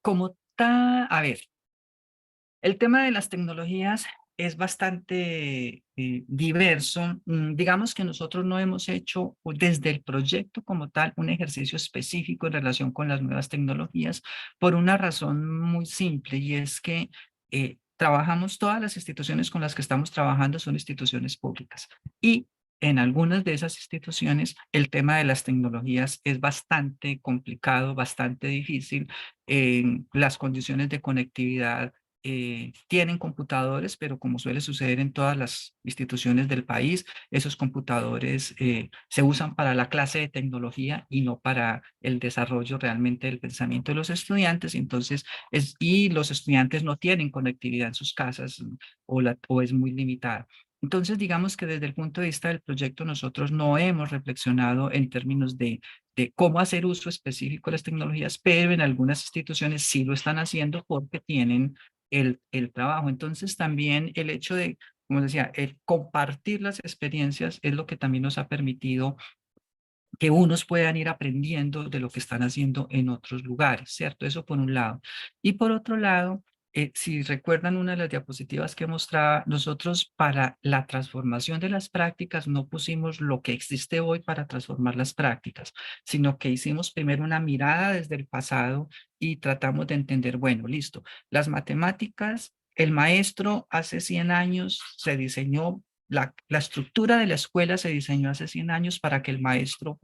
Speaker 2: como tal, a ver, el tema de las tecnologías es bastante diverso. Digamos que nosotros no hemos hecho desde el proyecto como tal un ejercicio específico en relación con las nuevas tecnologías por una razón muy simple y es que trabajamos, todas las instituciones con las que estamos trabajando son instituciones públicas y en algunas de esas instituciones el tema de las tecnologías es bastante complicado, bastante difícil. Las condiciones de conectividad tienen computadores, pero como suele suceder en todas las instituciones del país, esos computadores se usan para la clase de tecnología y no para el desarrollo realmente del pensamiento de los estudiantes. Entonces, y los estudiantes no tienen conectividad en sus casas o es muy limitada. Entonces, digamos que desde el punto de vista del proyecto, nosotros no hemos reflexionado en términos de cómo hacer uso específico de las tecnologías, pero en algunas instituciones sí lo están haciendo porque tienen el trabajo. Entonces también el hecho de, como decía, el compartir las experiencias es lo que también nos ha permitido que unos puedan ir aprendiendo de lo que están haciendo en otros lugares, ¿cierto? Eso por un lado. Y por otro lado, si recuerdan una de las diapositivas que mostraba, nosotros para la transformación de las prácticas no pusimos lo que existe hoy para transformar las prácticas, sino que hicimos primero una mirada desde el pasado y tratamos de entender, bueno, listo, las matemáticas, el maestro hace 100 años se diseñó la estructura de la escuela se diseñó hace 100 años para que el maestro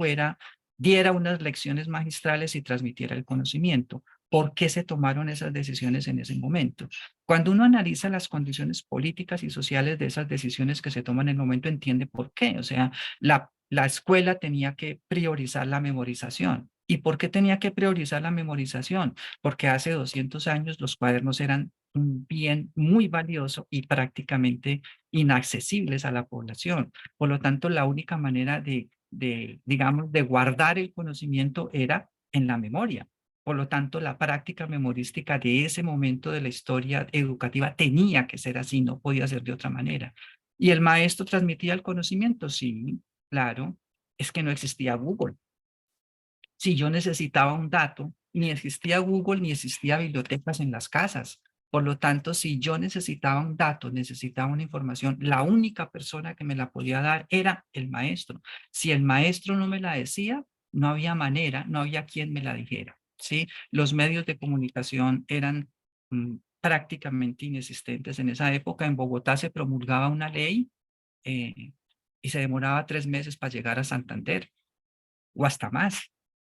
Speaker 2: diera unas lecciones magistrales y transmitiera el conocimiento. ¿Por qué se tomaron esas decisiones en ese momento? Cuando uno analiza las condiciones políticas y sociales de esas decisiones que se toman en el momento, entiende por qué. O sea, la escuela tenía que priorizar la memorización. ¿Y por qué tenía que priorizar la memorización? Porque hace 200 años los cuadernos eran un bien muy valioso y prácticamente inaccesibles a la población. Por lo tanto, la única manera digamos, de guardar el conocimiento era en la memoria. Por lo tanto, la práctica memorística de ese momento de la historia educativa tenía que ser así, no podía ser de otra manera. ¿Y el maestro transmitía el conocimiento? Sí, claro. Es que no existía Google. Si yo necesitaba un dato, ni existía Google, ni existía bibliotecas en las casas. Por lo tanto, si yo necesitaba un dato, necesitaba una información, la única persona que me la podía dar era el maestro. Si el maestro no me la decía, no había manera, no había quien me la dijera, ¿sí? Los medios de comunicación eran prácticamente inexistentes en esa época. En Bogotá se promulgaba una ley eh, y se demoraba 3 meses para llegar a Santander o hasta más,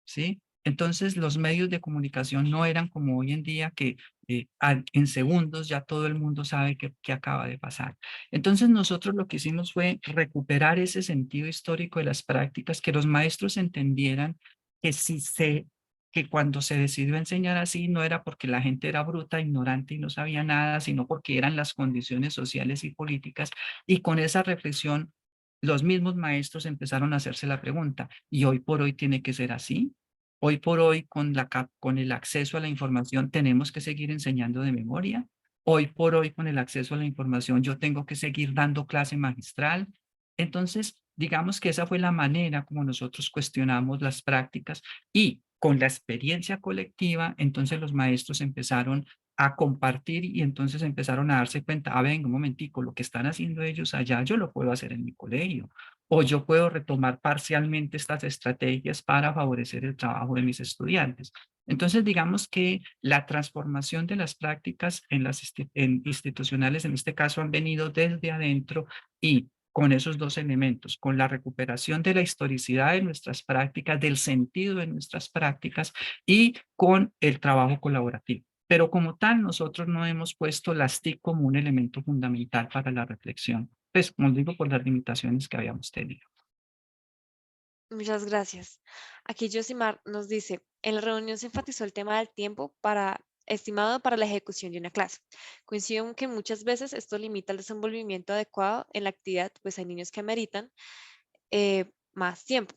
Speaker 2: ¿sí? Entonces los medios de comunicación no eran como hoy en día que en segundos ya todo el mundo sabe qué acaba de pasar. Entonces nosotros lo que hicimos fue recuperar ese sentido histórico de las prácticas, que los maestros entendieran que que cuando se decidió enseñar así no era porque la gente era bruta, ignorante y no sabía nada, sino porque eran las condiciones sociales y políticas. Y con esa reflexión, los mismos maestros empezaron a hacerse la pregunta, ¿y hoy por hoy tiene que ser así? Hoy por hoy, con el acceso a la información, tenemos que seguir enseñando de memoria. Hoy por hoy, con el acceso a la información, yo tengo que seguir dando clase magistral. Entonces, digamos que esa fue la manera como nosotros cuestionamos las prácticas y con la experiencia colectiva, entonces los maestros empezaron a compartir y entonces empezaron a darse cuenta, a ver, un momentico, lo que están haciendo ellos allá, yo lo puedo hacer en mi colegio o yo puedo retomar parcialmente estas estrategias para favorecer el trabajo de mis estudiantes. Entonces, digamos que la transformación de las prácticas en institucionales, en este caso, han venido desde adentro y con esos dos elementos, con la recuperación de la historicidad de nuestras prácticas, del sentido de nuestras prácticas y con el trabajo colaborativo. Pero como tal, nosotros no hemos puesto las TIC como un elemento fundamental para la reflexión, pues como digo, por las limitaciones que habíamos tenido.
Speaker 1: Muchas gracias. Aquí Josimar nos dice, en la reunión se enfatizó el tema del tiempo estimado para la ejecución de una clase. Coincido en que muchas veces esto limita el desenvolvimiento adecuado en la actividad, pues hay niños que ameritan más tiempo.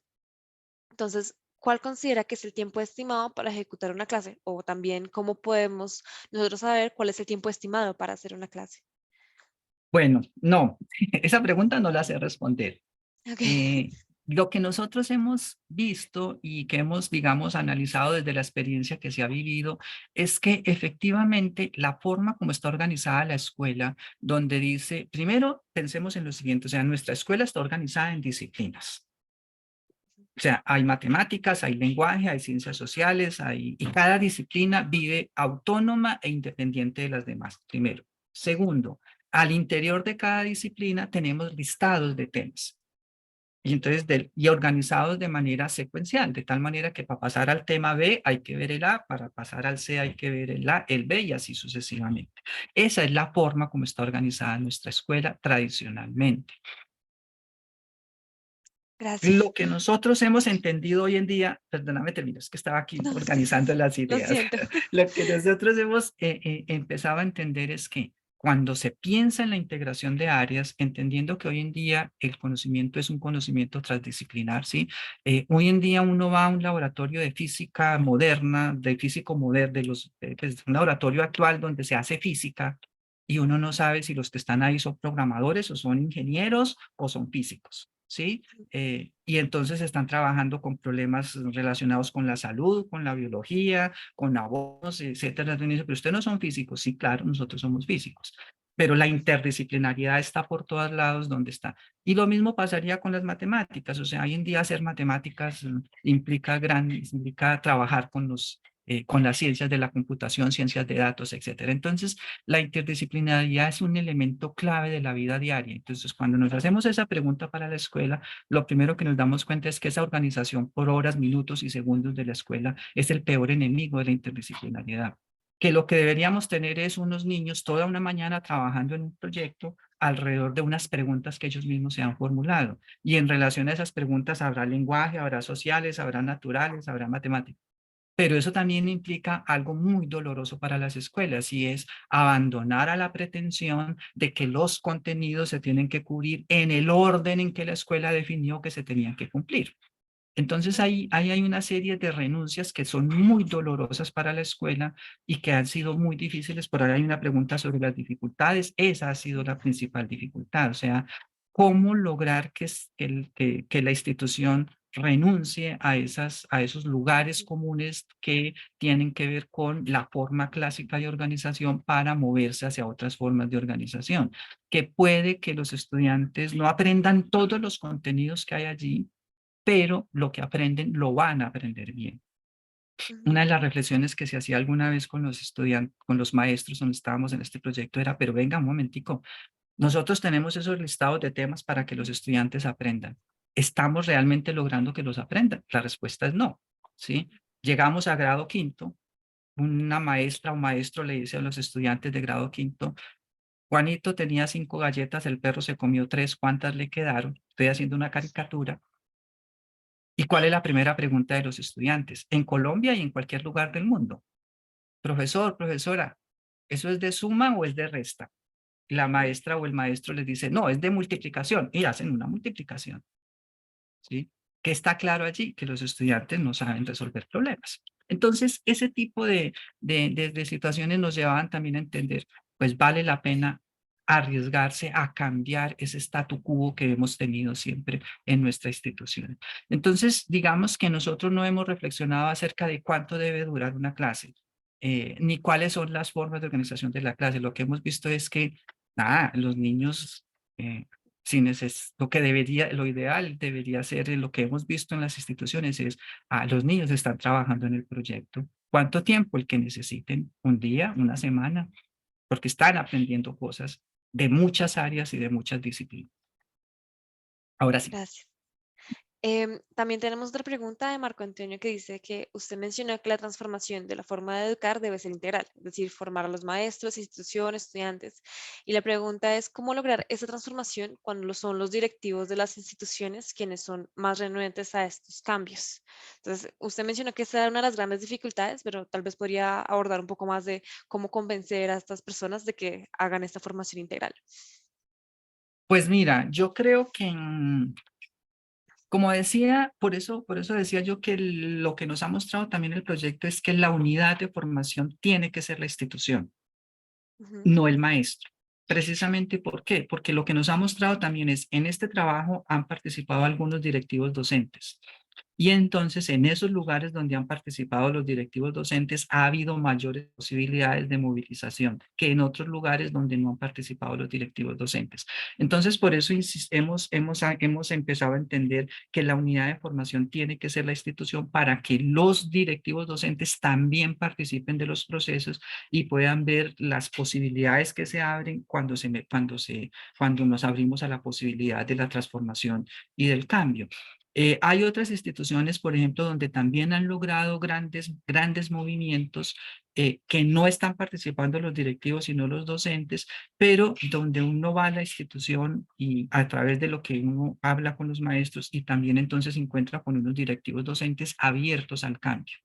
Speaker 1: Entonces, ¿cuál considera que es el tiempo estimado para ejecutar una clase? O también, ¿cómo podemos nosotros saber cuál es el tiempo estimado para hacer una clase?
Speaker 2: Bueno, no, esa pregunta no la sé responder.
Speaker 1: Ok,
Speaker 2: Eh, lo que nosotros hemos visto y que hemos, digamos, analizado desde la experiencia que se ha vivido es que efectivamente la forma como está organizada la escuela, donde dice, primero pensemos en lo siguiente, o sea, nuestra escuela está organizada en disciplinas. O sea, hay matemáticas, hay lenguaje, hay ciencias sociales, y cada disciplina vive autónoma e independiente de las demás, primero. Segundo, al interior de cada disciplina tenemos listados de temas. Y entonces, y organizados de manera secuencial, de tal manera que para pasar al tema B hay que ver el A, para pasar al C hay que ver el A, el B y así sucesivamente. Esa es la forma como está organizada nuestra escuela tradicionalmente.
Speaker 1: gracias.
Speaker 2: Lo que nosotros hemos entendido hoy en día, perdóname, termino, es que estaba aquí
Speaker 1: No, sí, sí,
Speaker 2: organizando
Speaker 1: sí.
Speaker 2: las
Speaker 1: Lo
Speaker 2: ideas.
Speaker 1: siento.
Speaker 2: Lo que nosotros hemos empezado a entender es que cuando se piensa en la integración de áreas, entendiendo que hoy en día el conocimiento es un conocimiento transdisciplinar, ¿sí? Hoy en día uno va a un laboratorio de física moderna, de físico moderno, pues, un laboratorio actual donde se hace física y uno no sabe si los que están ahí son programadores o son ingenieros o son físicos, ¿sí? Y entonces están trabajando con problemas relacionados con la salud, con la biología, con la voz, etcétera. Entonces, dice, pero ustedes no son físicos. Sí, claro, nosotros somos físicos. Pero la interdisciplinariedad está por todos lados donde está. Y lo mismo pasaría con las matemáticas. O sea, hoy en día hacer matemáticas implica trabajar con las ciencias de la computación, ciencias de datos, etcétera. Entonces, la interdisciplinariedad es un elemento clave de la vida diaria. Entonces, cuando nos hacemos esa pregunta para la escuela, lo primero que nos damos cuenta es que esa organización por horas, minutos y segundos de la escuela es el peor enemigo de la interdisciplinariedad. Que lo que deberíamos tener es unos niños toda una mañana trabajando en un proyecto alrededor de unas preguntas que ellos mismos se han formulado. Y en relación a esas preguntas habrá lenguaje, habrá sociales, habrá naturales, habrá matemáticas. Pero eso también implica algo muy doloroso para las escuelas y es abandonar a la pretensión de que los contenidos se tienen que cubrir en el orden en que la escuela definió que se tenían que cumplir. Entonces ahí hay una serie de renuncias que son muy dolorosas para la escuela y que han sido muy difíciles. Por ahí hay una pregunta sobre las dificultades. Esa ha sido la principal dificultad. O sea, cómo lograr que la institución renuncie a esos lugares comunes que tienen que ver con la forma clásica de organización para moverse hacia otras formas de organización, que puede que los estudiantes no aprendan todos los contenidos que hay allí, pero lo que aprenden lo van a aprender bien. Una
Speaker 1: Ujú,
Speaker 2: de las reflexiones que se hacía alguna vez con los estudiantes, con los maestros donde estábamos en este proyecto era, pero venga un momentico, nosotros tenemos esos listados de temas para que los estudiantes aprendan. ¿Estamos realmente logrando que los aprendan? La respuesta es no, ¿sí? Llegamos a grado quinto, una maestra o maestro le dice a los estudiantes de grado quinto, Juanito tenía 5 galletas, el perro se comió 3, ¿cuántas le quedaron? Estoy haciendo una caricatura. ¿Y cuál es la primera pregunta de los estudiantes? En Colombia y en cualquier lugar del mundo. Profesor, profesora, ¿eso es de suma o es de resta? La maestra o el maestro les dice, no, es de multiplicación, y hacen una multiplicación, ¿sí? Que está claro allí que los estudiantes no saben resolver problemas. Entonces, ese tipo de situaciones nos llevaban también a entender, pues vale la pena arriesgarse a cambiar ese statu quo que hemos tenido siempre en nuestra institución. Entonces, digamos que nosotros no hemos reflexionado acerca de cuánto debe durar una clase, ni cuáles son las formas de organización de la clase. Lo que hemos visto es que, nada, los niños si lo que debería, lo ideal debería ser lo que hemos visto en las instituciones es, los niños están trabajando en el proyecto. ¿Cuánto tiempo? El que necesiten, un día, una semana, porque están aprendiendo cosas de muchas áreas y de muchas disciplinas. Ahora sí.
Speaker 1: gracias. También tenemos otra pregunta de Marco Antonio que dice que usted mencionó que la transformación de la forma de educar debe ser integral, es decir, formar a los maestros, instituciones, estudiantes. Y la pregunta es, ¿cómo lograr esa transformación cuando son los directivos de las instituciones quienes son más renuentes a estos cambios? Entonces, usted mencionó que esa era una de las grandes dificultades, pero tal vez podría abordar un poco más de cómo convencer a estas personas de que hagan esta formación integral.
Speaker 2: Pues mira, yo creo que, como decía, por eso decía yo que lo que nos ha mostrado también el proyecto es que la unidad de formación tiene que ser la institución,
Speaker 1: Ujú,
Speaker 2: no el maestro. Precisamente, ¿por qué? Porque lo que nos ha mostrado también es, en este trabajo han participado algunos directivos docentes. Y entonces, en esos lugares donde han participado los directivos docentes, ha habido mayores posibilidades de movilización que en otros lugares donde no han participado los directivos docentes. Entonces, por eso hemos empezado a entender que la unidad de formación tiene que ser la institución para que los directivos docentes también participen de los procesos y puedan ver las posibilidades que se abren cuando nos abrimos a la posibilidad de la transformación y del cambio. Hay otras instituciones, por ejemplo, donde también han logrado grandes movimientos que no están participando los directivos, sino los docentes, pero donde uno va a la institución y a través de lo que uno habla con los maestros y también entonces se encuentra con unos directivos docentes abiertos al cambio.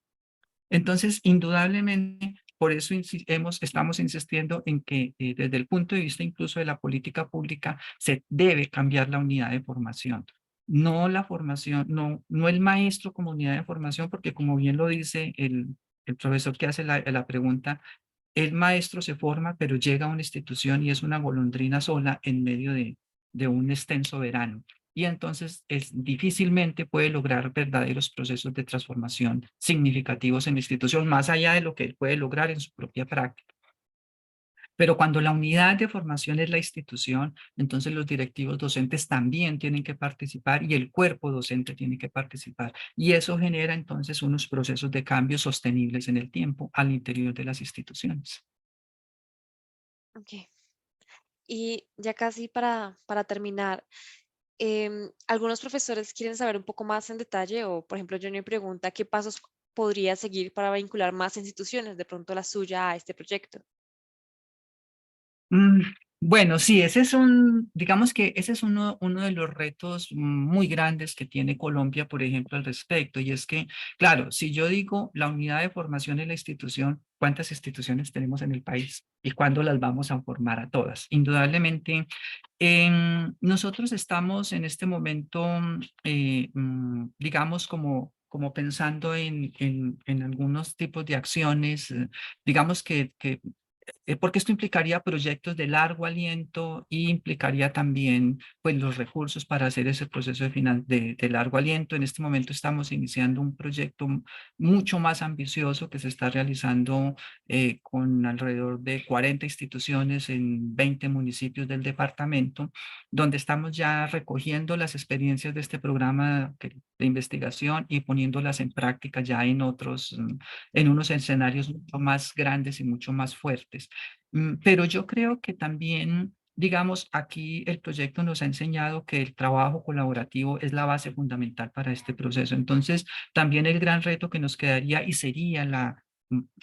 Speaker 2: Entonces, indudablemente, por eso estamos insistiendo en que desde el punto de vista incluso de la política pública se debe cambiar la unidad de formación. No la formación, no el maestro como unidad de formación, porque como bien lo dice el profesor que hace la pregunta, el maestro se forma, pero llega a una institución y es una golondrina sola en medio de un extenso verano. Y entonces difícilmente puede lograr verdaderos procesos de transformación significativos en la institución, más allá de lo que él puede lograr en su propia práctica. Pero cuando la unidad de formación es la institución, entonces los directivos docentes también tienen que participar y el cuerpo docente tiene que participar. Y eso genera entonces unos procesos de cambio sostenibles en el tiempo al interior de las instituciones.
Speaker 1: ok. Y ya casi para terminar, algunos profesores quieren saber un poco más en detalle o, por ejemplo, Johnny pregunta qué pasos podría seguir para vincular más instituciones, de pronto la suya, a este proyecto.
Speaker 2: Mm, Bueno, sí, digamos que ese es uno de los retos muy grandes que tiene Colombia, por ejemplo, al respecto. Y es que, claro, si yo digo la unidad de formación en la institución, ¿cuántas instituciones tenemos en el país? ¿Y cuándo las vamos a formar a todas? Indudablemente, nosotros estamos en este momento, digamos, como pensando en algunos tipos de acciones, digamos que porque esto implicaría proyectos de largo aliento y implicaría también pues, los recursos para hacer ese proceso de largo aliento. En este momento estamos iniciando un proyecto mucho más ambicioso que se está realizando con alrededor de 40 instituciones en 20 municipios del departamento, donde estamos ya recogiendo las experiencias de este programa de investigación y poniéndolas en práctica ya en otros, en unos escenarios mucho más grandes y mucho más fuertes. Pero yo creo que también, digamos, aquí el proyecto nos ha enseñado que el trabajo colaborativo es la base fundamental para este proceso. Entonces, también el gran reto que nos quedaría y sería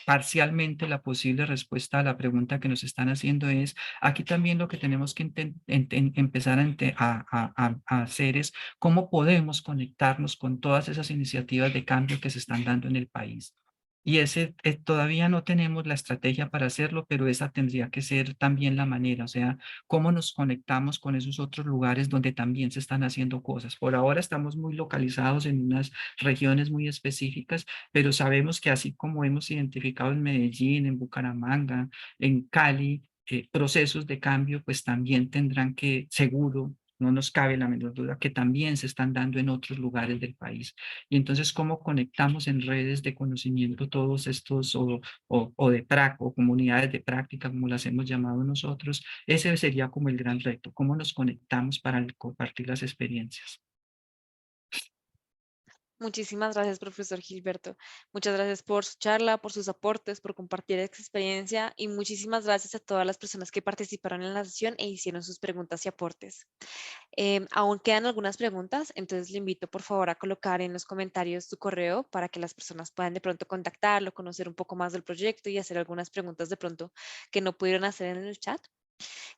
Speaker 2: parcialmente la posible respuesta a la pregunta que nos están haciendo es, aquí también lo que tenemos que empezar a hacer es cómo podemos conectarnos con todas esas iniciativas de cambio que se están dando en el país. Y ese todavía no tenemos la estrategia para hacerlo, pero esa tendría que ser también la manera, o sea, cómo nos conectamos con esos otros lugares donde también se están haciendo cosas. Por ahora estamos muy localizados en unas regiones muy específicas, pero sabemos que así como hemos identificado en Medellín, en Bucaramanga, en Cali, procesos de cambio, pues también tendrán que, seguro, no nos cabe la menor duda, que también se están dando en otros lugares del país. Y entonces, ¿cómo conectamos en redes de conocimiento todos estos o de o comunidades de práctica, como las hemos llamado nosotros? Ese sería como el gran reto, ¿cómo nos conectamos para compartir las experiencias?
Speaker 1: Muchísimas gracias, profesor Gilberto. Muchas gracias por su charla, por sus aportes, por compartir esa experiencia y muchísimas gracias a todas las personas que participaron en la sesión e hicieron sus preguntas y aportes. Aún quedan algunas preguntas, entonces le invito por favor a colocar en los comentarios su correo para que las personas puedan de pronto contactarlo, conocer un poco más del proyecto y hacer algunas preguntas de pronto que no pudieron hacer en el chat.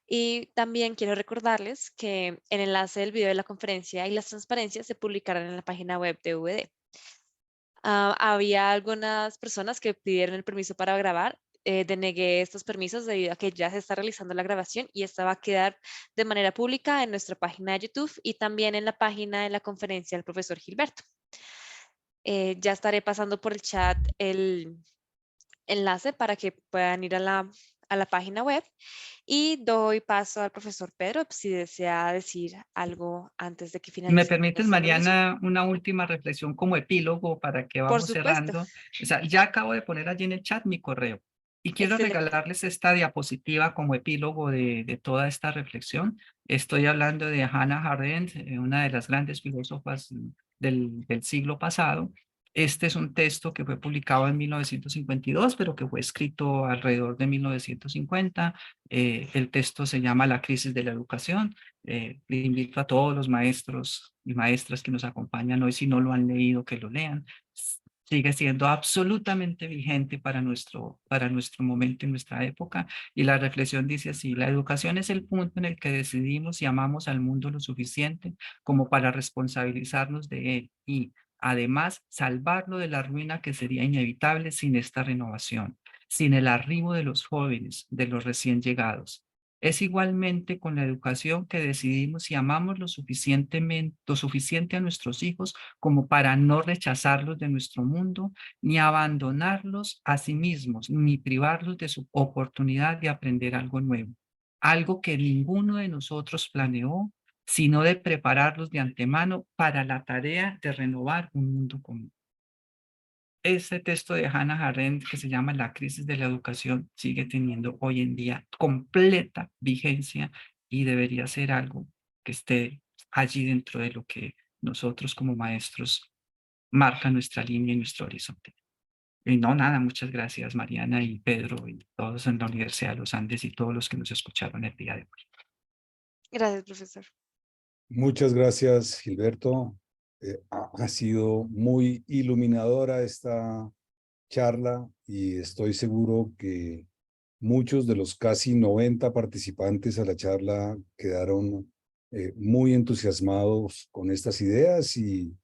Speaker 1: Y también quiero recordarles que el enlace del video de la conferencia y las transparencias se publicarán en la página web de VD. Había algunas personas que pidieron el permiso para grabar. Denegué estos permisos debido a que ya se está realizando la grabación y esta va a quedar de manera pública en nuestra página de YouTube y también en la página de la conferencia del profesor Gilberto. Ya estaré pasando por el chat el enlace para que puedan ir a la página web y doy paso al profesor Pedro si desea decir algo antes de que
Speaker 2: ¿Me
Speaker 1: finalicemos
Speaker 2: permites,
Speaker 1: nuestra transmisión.
Speaker 2: Mariana, una última reflexión como epílogo para que
Speaker 1: Por
Speaker 2: vamos
Speaker 1: supuesto,
Speaker 2: cerrando? O sea, ya acabo de poner allí en el chat mi correo y quiero
Speaker 1: excelente.
Speaker 2: regalarles esta diapositiva como epílogo de toda esta reflexión. Estoy hablando de Hannah Arendt, una de las grandes filósofas del siglo pasado. Este es un texto que fue publicado en 1952, pero que fue escrito alrededor de 1950. El texto se llama La crisis de la educación. Le invito a todos los maestros y maestras que nos acompañan hoy, si no lo han leído, que lo lean. Sigue siendo absolutamente vigente para nuestro momento y nuestra época. Y la reflexión dice así, la educación es el punto en el que decidimos si amamos al mundo lo suficiente como para responsabilizarnos de él y, además, salvarlo de la ruina que sería inevitable sin esta renovación, sin el arribo de los jóvenes, de los recién llegados. Es igualmente con la educación que decidimos si amamos lo suficiente a nuestros hijos como para no rechazarlos de nuestro mundo, ni abandonarlos a sí mismos, ni privarlos de su oportunidad de aprender algo nuevo, algo que ninguno de nosotros planeó, sino de prepararlos de antemano para la tarea de renovar un mundo común. Este texto de Hannah Arendt que se llama La crisis de la educación sigue teniendo hoy en día completa vigencia y debería ser algo que esté allí dentro de lo que nosotros como maestros marca nuestra línea y nuestro horizonte. Y no, nada, muchas gracias Mariana y Pedro y todos en la Universidad de los Andes y todos los que nos escucharon el día de hoy.
Speaker 1: Gracias, profesor.
Speaker 3: Muchas gracias, Gilberto. Ha sido muy iluminadora esta charla y estoy seguro que muchos de los casi 90 participantes a la charla quedaron muy entusiasmados con estas ideas y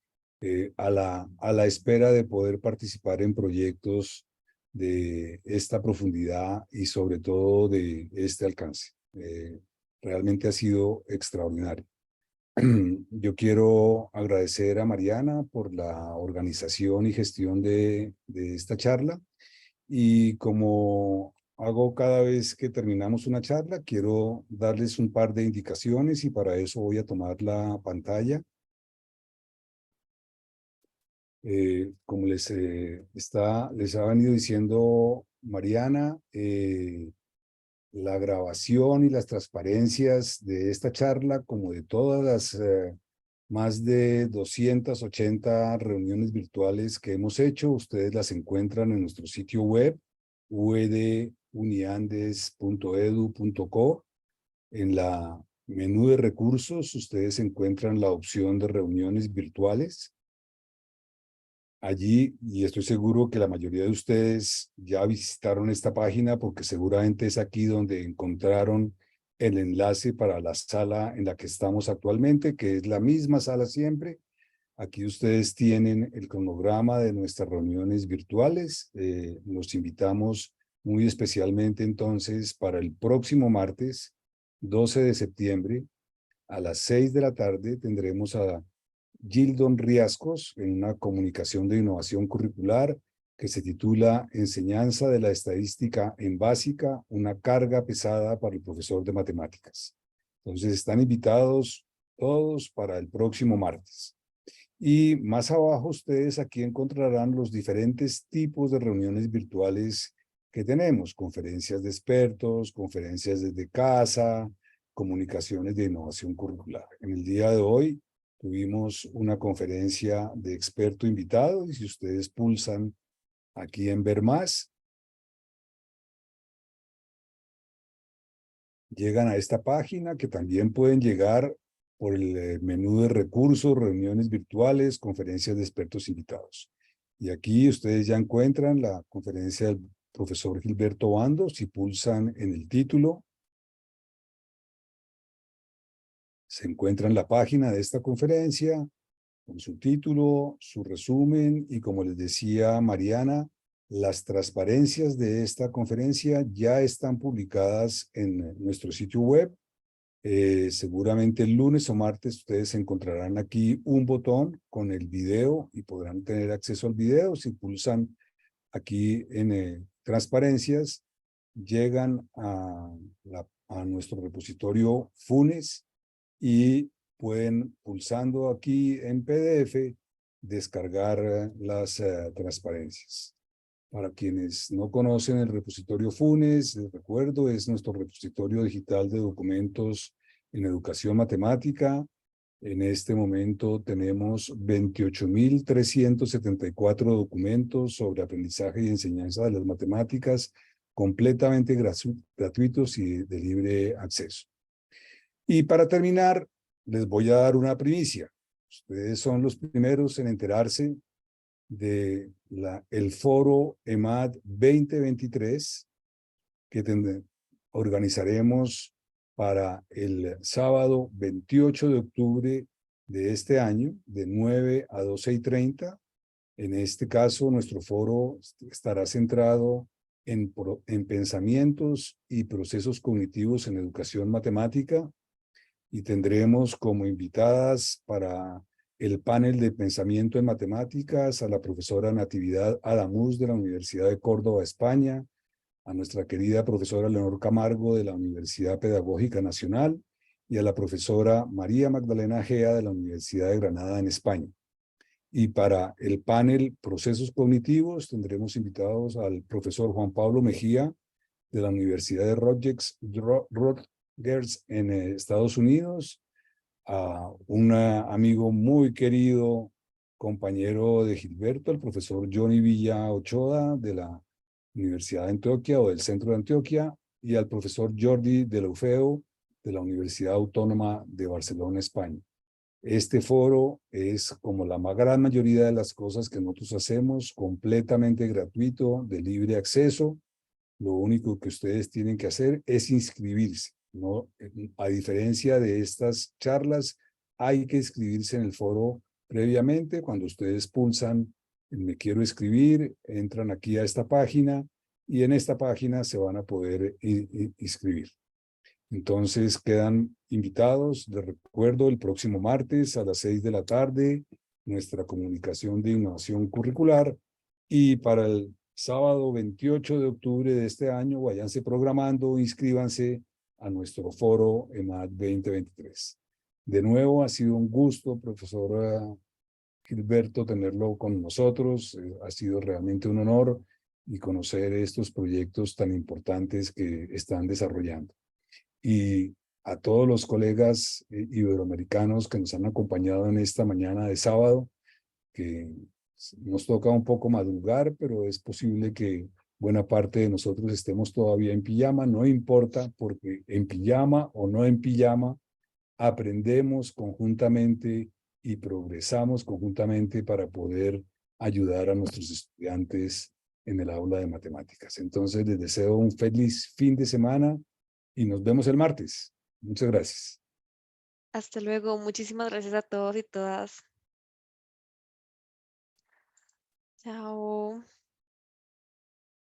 Speaker 3: a la espera de poder participar en proyectos de esta profundidad y sobre todo de este alcance. Realmente ha sido extraordinario. Yo quiero agradecer a Mariana por la organización y gestión de esta charla y como hago cada vez que terminamos una charla. Quiero darles un par de indicaciones y para eso voy a tomar la pantalla. Como les ha venido diciendo Mariana, la grabación y las transparencias de esta charla, como de todas las más de 280 reuniones virtuales que hemos hecho, ustedes las encuentran en nuestro sitio web, ueduniandes.edu.co. En la menú de recursos, ustedes encuentran la opción de reuniones virtuales. Allí, y estoy seguro que la mayoría de ustedes ya visitaron esta página porque seguramente es aquí donde encontraron el enlace para la sala en la que estamos actualmente, que es la misma sala siempre. Aquí ustedes tienen el cronograma de nuestras reuniones virtuales. Los invitamos muy especialmente entonces para el próximo martes, 12 de septiembre, a las 6 de la tarde tendremos a Gildon Riascos en una comunicación de innovación curricular que se titula Enseñanza de la estadística en básica, una carga pesada para el profesor de matemáticas. Entonces están invitados todos para el próximo martes. Y más abajo ustedes aquí encontrarán los diferentes tipos de reuniones virtuales que tenemos: conferencias de expertos, conferencias desde casa, comunicaciones de innovación curricular. En el día de hoy tuvimos una conferencia de experto invitado y si ustedes pulsan aquí en ver más, llegan a esta página que también pueden llegar por el menú de recursos, reuniones virtuales, conferencias de expertos invitados. Y aquí ustedes ya encuentran la conferencia del profesor Gilberto Bando. Si pulsan en el título, se encuentra en la página de esta conferencia, con su título, su resumen y, como les decía Mariana, las transparencias de esta conferencia ya están publicadas en nuestro sitio web. Seguramente el lunes o martes ustedes encontrarán aquí un botón con el video y podrán tener acceso al video. Si pulsan aquí en transparencias, llegan a nuestro repositorio Funes y pueden, pulsando aquí en PDF, descargar las transparencias. Para quienes no conocen el repositorio Funes, les recuerdo, es nuestro repositorio digital de documentos en educación matemática. En este momento tenemos 28.374 documentos sobre aprendizaje y enseñanza de las matemáticas, completamente gratuitos y de libre acceso. Y para terminar, les voy a dar una primicia. Ustedes son los primeros en enterarse de el foro EMAD 2023 que organizaremos para el sábado 28 de octubre de este año, de 9 a 12:30. En este caso, nuestro foro estará centrado en pensamientos y procesos cognitivos en educación matemática, y tendremos como invitadas para el panel de pensamiento en matemáticas a la profesora Natividad Adamuz de la Universidad de Córdoba, España, a nuestra querida profesora Leonor Camargo de la Universidad Pedagógica Nacional y a la profesora María Magdalena Gea de la Universidad de Granada en España. Y para el panel Procesos Cognitivos tendremos invitados al profesor Juan Pablo Mejía de la Universidad de Rutgers en Estados Unidos, a un amigo muy querido, compañero de Gilberto, el profesor Johnny Villa Ochoa de la Universidad de Antioquia o del Centro de Antioquia, y al profesor Jordi Deulofeu de la Universidad Autónoma de Barcelona, España. Este foro es, como la gran mayoría de las cosas que nosotros hacemos, completamente gratuito, de libre acceso. Lo único que ustedes tienen que hacer es inscribirse, ¿no? A diferencia de estas charlas, hay que inscribirse en el foro previamente. Cuando ustedes pulsan Me quiero inscribir, entran aquí a esta página y en esta página se van a poder inscribir. Entonces quedan invitados. Les recuerdo, el próximo martes a las 6 de la tarde, nuestra comunicación de innovación curricular, y para el sábado 28 de octubre de este año, váyanse programando, inscríbanse a nuestro foro EMAD 2023. De nuevo, ha sido un gusto, profesor Gilberto, tenerlo con nosotros. Ha sido realmente un honor y conocer estos proyectos tan importantes que están desarrollando. Y a todos los colegas iberoamericanos que nos han acompañado en esta mañana de sábado, que nos toca un poco madrugar, pero es posible que buena parte de nosotros estemos todavía en pijama, no importa, porque en pijama o no en pijama, aprendemos conjuntamente y progresamos conjuntamente para poder ayudar a nuestros estudiantes en el aula de matemáticas. Entonces, les deseo un feliz fin de semana y nos vemos el martes. Muchas gracias.
Speaker 1: Hasta luego. Muchísimas gracias a todos y todas. Chao.